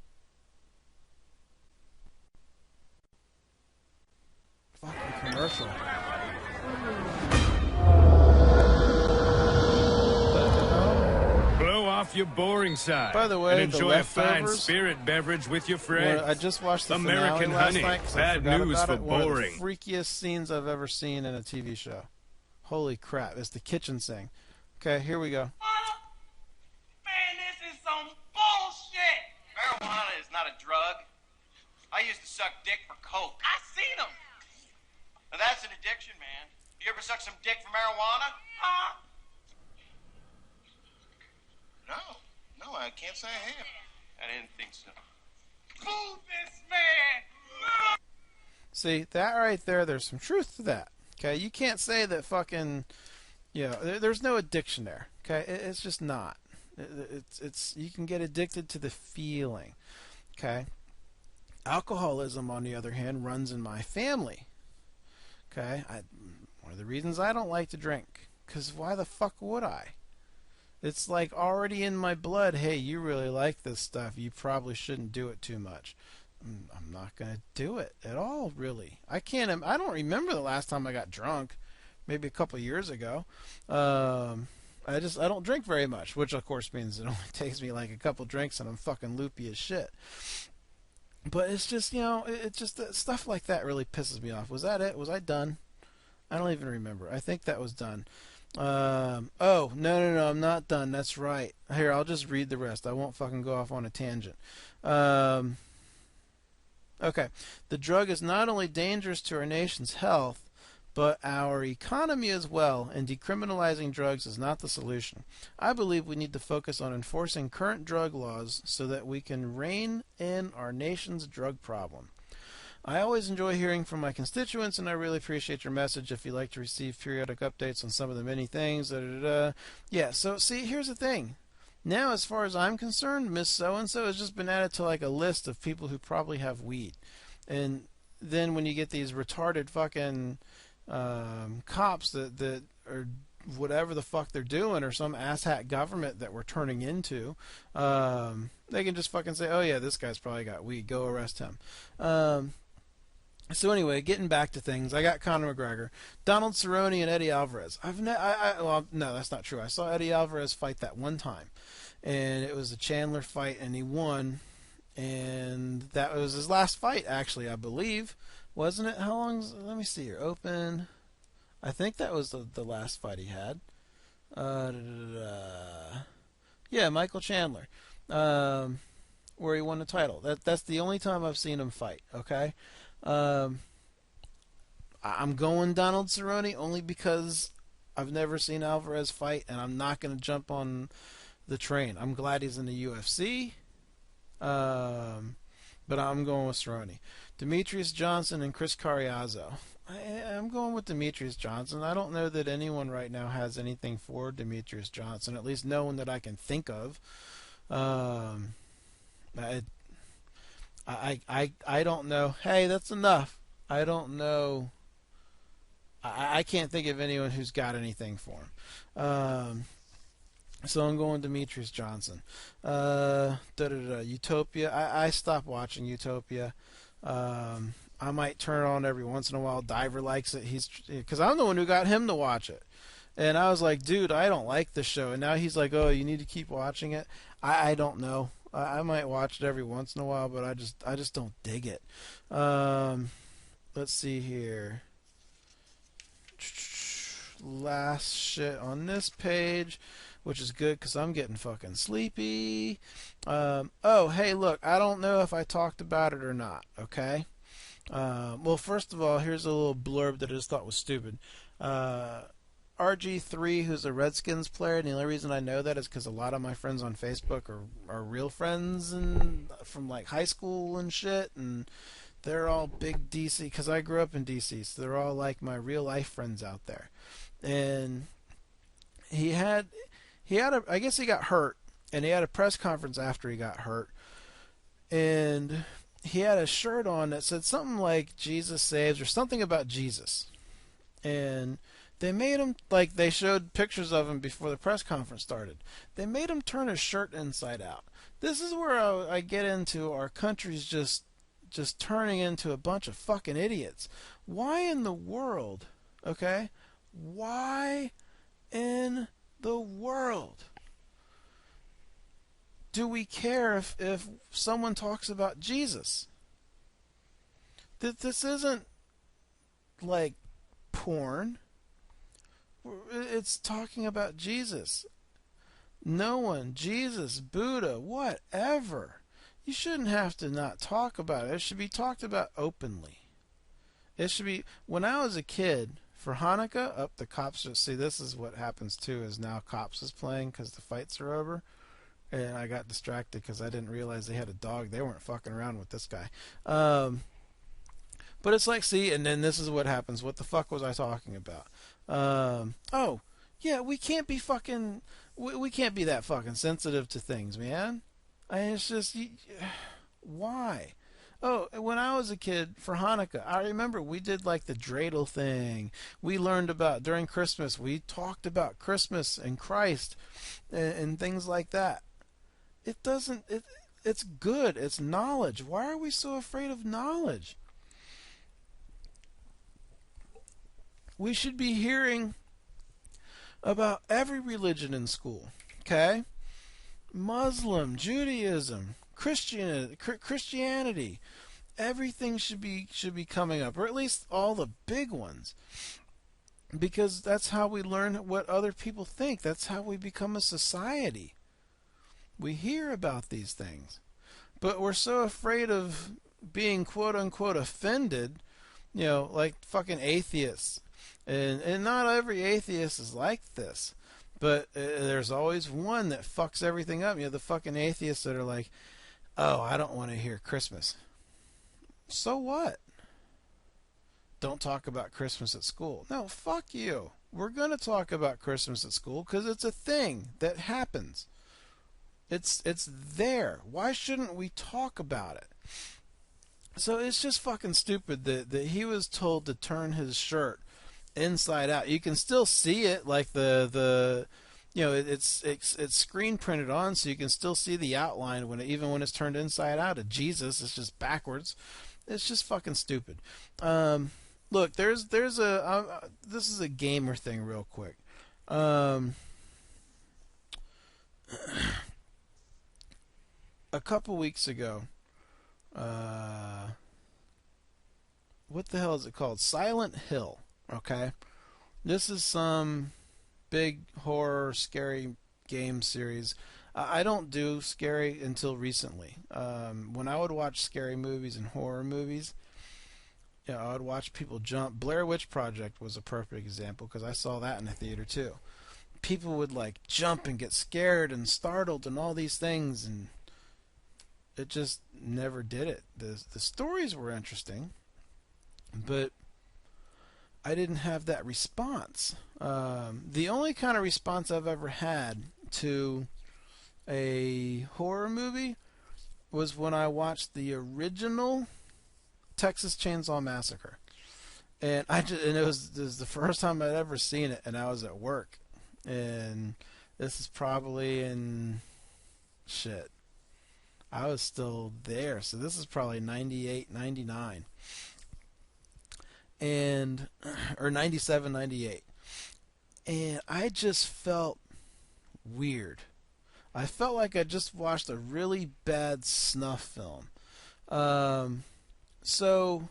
Fucking commercial. Off your boring side. By the way, and enjoy the a fine leftovers, spirit beverage with your friends. I just watched the American finale last Honey. night 'cause I Bad forgot news about for it. One boring. of the freakiest scenes I've ever seen in a TV show. Holy crap! It's the kitchen sink. Okay, here we go. Man, this is some bullshit. Marijuana is not a drug. I used to suck dick for coke. I seen them. Now that's an addiction, man. You ever suck some dick for marijuana? No, I can't say I have. I didn't think so. Move this man! See, that right there, there's some truth to that. Okay, you can't say that fucking, there's no addiction there. Okay, it's just not. It's you can get addicted to the feeling. Okay, alcoholism, on the other hand, runs in my family. Okay, one of the reasons I don't like to drink, because why the fuck would I? It's like already in my blood. Hey, you really like this stuff. You probably shouldn't do it too much. I'm not gonna do it at all, really. I don't remember the last time I got drunk. Maybe a couple years ago. I don't drink very much, which of course means it only takes me like a couple drinks and I'm fucking loopy as shit. But it's just, it's just stuff like that really pisses me off. Was that it? Was I done? I don't even remember. I think that was done. Oh, no, I'm not done. That's right. Here, I'll just read the rest. I won't fucking go off on a tangent. Okay. The drug is not only dangerous to our nation's health, but our economy as well, and decriminalizing drugs is not the solution. I believe we need to focus on enforcing current drug laws so that we can rein in our nation's drug problem. I always enjoy hearing from my constituents, and I really appreciate your message. If you'd like to receive periodic updates on some of the many things, yeah, so see, here's the thing. Now, as far as I'm concerned, Miss So-and-so has just been added to like a list of people who probably have weed. And then when you get these retarded fucking cops that are whatever the fuck they're doing, or some asshat government that we're turning into, they can just fucking say, oh yeah, this guy's probably got weed, go arrest him. So anyway, getting back to things, I got Conor McGregor, Donald Cerrone, and Eddie Alvarez. Well, no, that's not true. I saw Eddie Alvarez fight that one time, and it was a Chandler fight, and he won, and that was his last fight, actually, I believe, wasn't it? How long's? Let me see here. Open. I think that was the last fight he had. Yeah, Michael Chandler, where he won the title. That's the only time I've seen him fight. Okay. I'm going Donald Cerrone only because I've never seen Alvarez fight, and I'm not going to jump on the train. I'm glad he's in the UFC, but I'm going with Cerrone. Demetrius Johnson and Chris Carriazo. I'm going with Demetrius Johnson. I don't know that anyone right now has anything for Demetrius Johnson, at least no one that I can think of. I don't know. Hey, that's enough. I don't know. I can't think of anyone who's got anything for him. So I'm going Demetrius Johnson. Utopia. I stopped watching Utopia. I might turn it on every once in a while. Diver likes it. Because I'm the one who got him to watch it. And I was like, dude, I don't like this show. And now he's like, oh, you need to keep watching it. I don't know. I might watch it every once in a while, but I just don't dig it. Let's see here. Last shit on this page, which is good because I'm getting fucking sleepy. Oh, hey, look, I don't know if I talked about it or not, okay? Well, first of all, here's a little blurb that I just thought was stupid. RG3, who's a Redskins player, and the only reason I know that is because a lot of my friends on Facebook are real friends and from like high school and shit, and they're all big DC, because I grew up in DC, so they're all like my real life friends out there. And he had I guess he got hurt, and he had a press conference after he got hurt, and he had a shirt on that said something like Jesus saves or something about Jesus. And they made him, like, they showed pictures of him before the press conference started. They made him turn his shirt inside out. This is where I get into our country's just turning into a bunch of fucking idiots. Why in the world, okay? Why in the world do we care if someone talks about Jesus? This isn't like porn. It's talking about Jesus. No one, Jesus, Buddha, whatever. You shouldn't have to not talk about it. It should be talked about openly. It should be, when I was a kid, for Hanukkah, the cops just, see, this is what happens too, is now Cops is playing because the fights are over. And I got distracted because I didn't realize they had a dog. They weren't fucking around with this guy. But it's like, see, and then this is what happens. What the fuck was I talking about? Oh, yeah, we can't be fucking, we can't be that fucking sensitive to things, man. It's just, why? Oh, when I was a kid, for Hanukkah, I remember we did like the dreidel thing. We learned about, during Christmas, we talked about Christmas and Christ and things like that. It doesn't, it's good. It's knowledge. Why are we so afraid of knowledge? We should be hearing about every religion in school, okay? Muslim, Judaism, Christianity, everything should be coming up, or at least all the big ones, because that's how we learn what other people think. That's how we become a society. We hear about these things, but we're so afraid of being quote unquote offended, like fucking atheists. And not every atheist is like this, but there's always one that fucks everything up. The fucking atheists that are like, oh, I don't want to hear Christmas. So what? Don't talk about Christmas at school. No, fuck you. We're going to talk about Christmas at school because it's a thing that happens. It's there. Why shouldn't we talk about it? So it's just fucking stupid that he was told to turn his shirt inside out. You can still see it, like it's screen printed on, so you can still see the outline even when it's turned inside out of Jesus. It's just backwards. It's just fucking stupid. Look, there's a this is a gamer thing real quick. A couple weeks ago, what the hell is it called? Silent Hill. Okay, this is some big horror scary game series. I don't do scary until recently. When I would watch scary movies and horror movies, I would watch people jump. Blair Witch Project was a perfect example because I saw that in the theater too. People would like jump and get scared and startled and all these things, and it just never did it. The stories were interesting, but I didn't have that response. The only kind of response I've ever had to a horror movie was when I watched the original Texas Chainsaw Massacre, and it was the first time I'd ever seen it, and I was at work, and this is probably in I was still there, so this is probably 98, 99, or 97, 98, and I just felt weird. I felt like I just watched a really bad snuff film. So,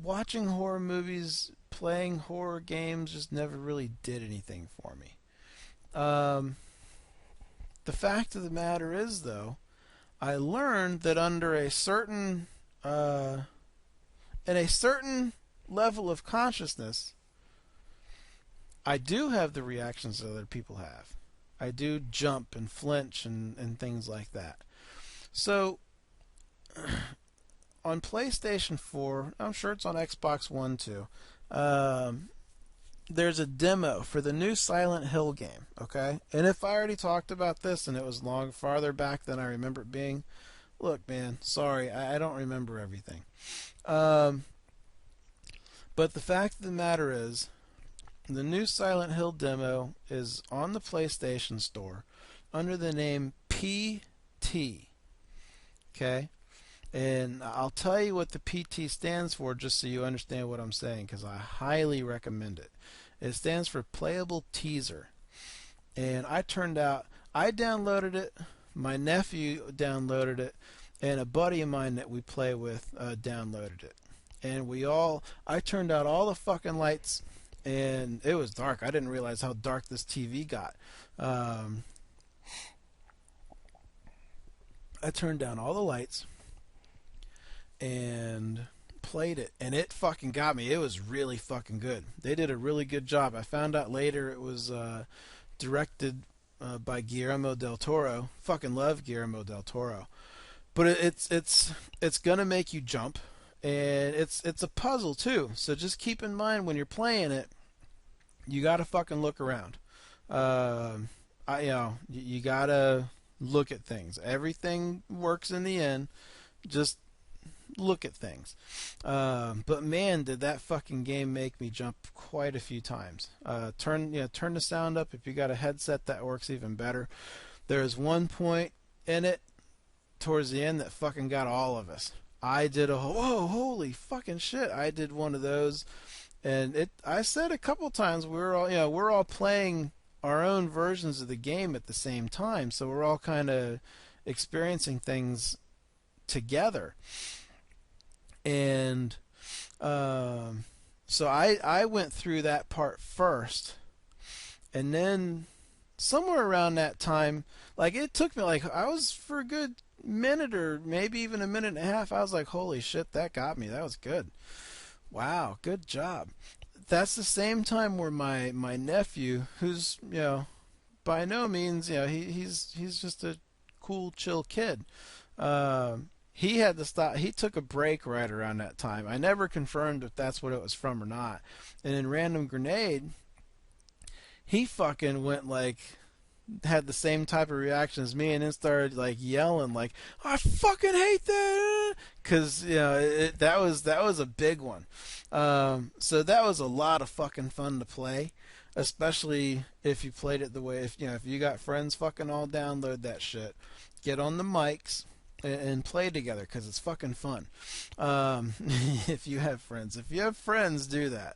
watching horror movies, playing horror games just never really did anything for me. The fact of the matter is, though, I learned that under a certain, in a certain level of consciousness, I do have the reactions that other people have. I do jump and flinch and things like that. So, on PlayStation 4, I'm sure it's on Xbox One too, there's a demo for the new Silent Hill game, okay? And if I already talked about this and it was long farther back than I remember it being, look, man, sorry, I don't remember everything. But the fact of the matter is, the new Silent Hill demo is on the PlayStation Store under the name PT. Okay? And I'll tell you what the PT stands for just so you understand what I'm saying, because I highly recommend it. It stands for Playable Teaser. And I downloaded it, my nephew downloaded it, and a buddy of mine that we play with downloaded it. And I turned out all the fucking lights, and it was dark. I didn't realize how dark this TV got. I turned down all the lights and played it, and it fucking got me. It was really fucking good. They did a really good job. I found out later it was directed by Guillermo del Toro. Fucking love Guillermo del Toro. But it's gonna make you jump, and it's a puzzle too. So just keep in mind when you're playing it, you gotta fucking look around. You gotta look at things. Everything works in the end. Just look at things. But man, did that fucking game make me jump quite a few times. Turn the sound up. If you got a headset, that works even better. There's one point in it towards the end that fucking got all of us. I did holy fucking shit. I did one of those, and I said a couple times we're all playing our own versions of the game at the same time, so we're all kind of experiencing things together. And so I went through that part first, and then somewhere around that time, like it took me I was for a good minute or maybe even a minute and a half, I was like, holy shit, that got me. That was good. Wow, good job. That's the same time where my nephew, who's by no means he's just a cool, chill kid. He had to stop. He took a break right around that time. I never confirmed if that's what it was from or not. And in Random Grenade, he fucking went like had the same type of reaction as me, and then started like yelling, like, "I fucking hate that," because that was a big one. So that was a lot of fucking fun to play, especially if you played it the way if you got friends, fucking all download that shit, get on the mics and play together because it's fucking fun. If you have friends, do that.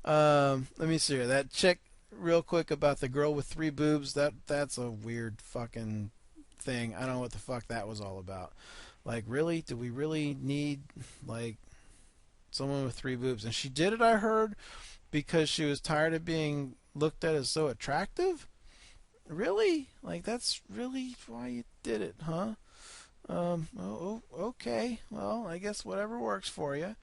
Let me see here. That chick. Real quick about the girl with 3 boobs, that's a weird fucking thing. I don't know what the fuck that was all about. Like, really? Do we really need, like, someone with 3 boobs? And she did it, I heard, because she was tired of being looked at as so attractive? Really? Like, that's really why you did it, huh? Okay. Well, I guess whatever works for you.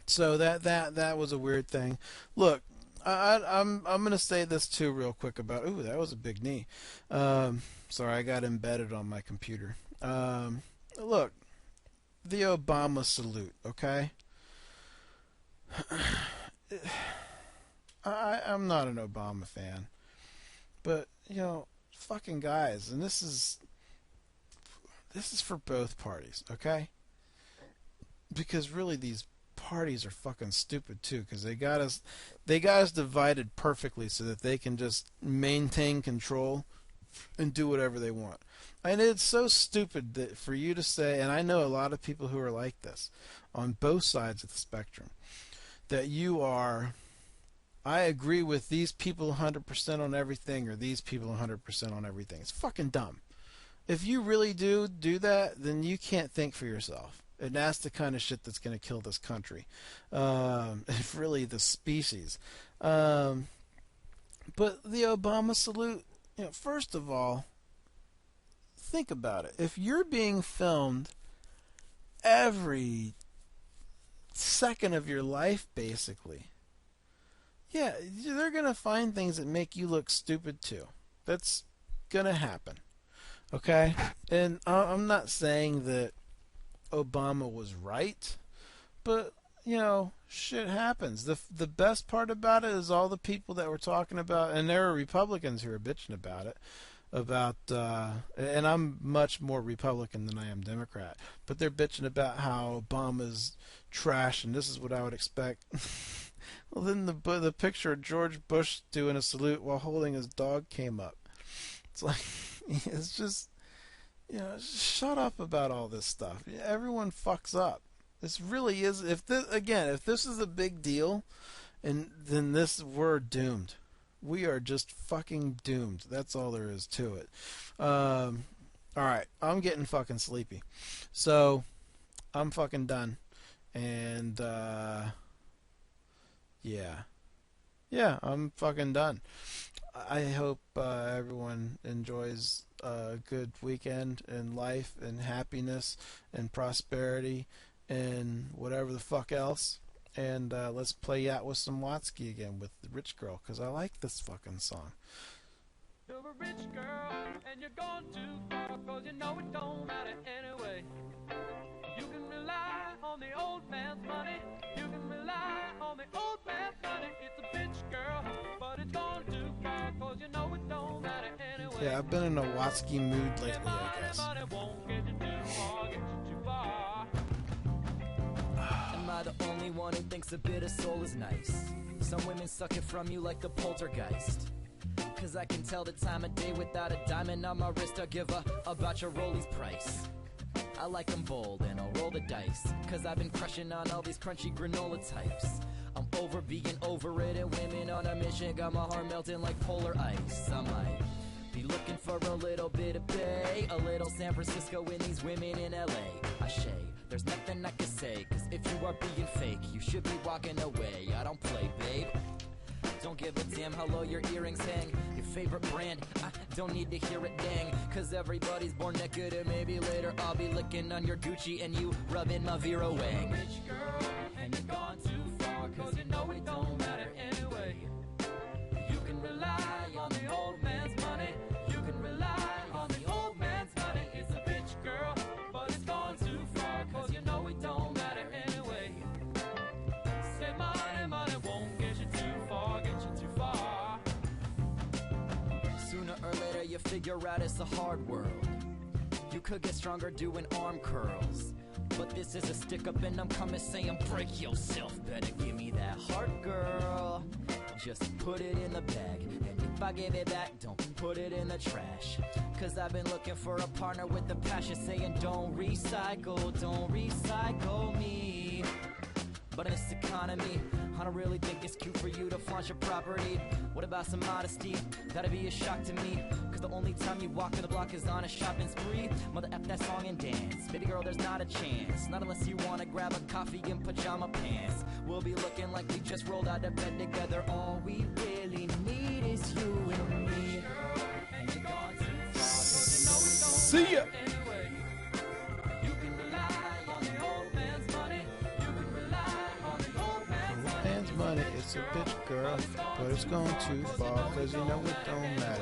So that was a weird thing. Look, I'm gonna say this too real quick about. Ooh, that was a big knee. Sorry, I got embedded on my computer. Look, the Obama salute. Okay. I'm not an Obama fan, but fucking guys, and this is for both parties. Okay. Because really these parties are fucking stupid too, because they got us divided perfectly so that they can just maintain control and do whatever they want. And it's so stupid that for you to say, and I know a lot of people who are like this on both sides of the spectrum, that I agree with these people 100% on everything, or these people 100% on everything. It's fucking dumb. If you really do that, then you can't think for yourself. And that's the kind of shit that's going to kill this country. Really, the species. But the Obama salute, first of all, think about it. If you're being filmed every second of your life, basically, yeah, they're going to find things that make you look stupid too. That's going to happen. Okay? And I'm not saying that Obama was right, but shit happens. The best part about it is all the people that we're talking about, and there are Republicans who are bitching about it, and I'm much more Republican than I am Democrat, but they're bitching about how Obama's trash, and this is what I would expect. Well, then the picture of George Bush doing a salute while holding his dog came up. It's like, it's just, shut up about all this stuff. Everyone fucks up. This really is. If this is a big deal, then we're doomed. We are just fucking doomed. That's all there is to it. All right, I'm getting fucking sleepy, so I'm fucking done. And yeah, I'm fucking done. I hope everyone enjoys a good weekend and life and happiness and prosperity and whatever the fuck else. And let's play out with some Watsky again with the Rich Girl, because I like this fucking song. You're a rich girl and you're gone too far, 'cause you know it don't matter anyway. You can rely on the old man's money. You can rely on the old man's money. It's a bitch girl, but it's gone too far, 'cause you know it don't matter anyway. Yeah, I've been in a Watsky mood lately, I guess. Money won't get you too far, get you too far. Am I the only one who thinks a bit of soul is nice? Some women suck it from you like the poltergeist. 'Cause I can tell the time of day without a diamond on my wrist. I'll give about your Rollies price. I like them bold and I'll roll the dice, 'cause I've been crushing on all these crunchy granola types. I'm over being over it, and women on a mission got my heart melting like polar ice. I might be looking for a little bit of Bay, a little San Francisco in these women in LA. I shay, there's nothing I can say, 'cause if you are being fake, you should be walking away. I don't play, babe. Don't give a damn how low your earrings hang. Your favorite brand, I don't need to hear it dang, 'cause everybody's born naked, and maybe later I'll be licking on your Gucci and you rubbing my Vera Wang. Rich girl, and you're gone too far, 'cause you know it don't matter anyway. You can rely on the old man's money. You can rely on the old man's money. It's a bitch girl, but it's gone too far, 'cause you know it don't matter anyway. Say money won't get you too far, get you too far. figure out it's a hard world. You could get stronger doing arm curls, but this is a stick up and I'm coming saying break yourself. Better give me that heart, girl. Just put it in the bag, and if I give it back, don't put it in the trash. Cause I've been looking for a partner with a passion, saying don't recycle me. But in this economy, I don't really think it's cute for you to flaunt your property. What about some modesty? That'd be a shock to me. Cause the only time you walk in the block is on a shopping spree. Mother F that song and dance. Baby girl, there's not a chance. Not unless you wanna grab a coffee in pajama pants. We'll be looking like we just rolled out of bed together. All we really need is you and me. And you're gone too far, 'cause you know we don't See ya. anyway. You can rely on the old man's money. You can rely on the old man's money. Man's money, it's a bitch, girl, but it's going too far, cause you know it don't matter.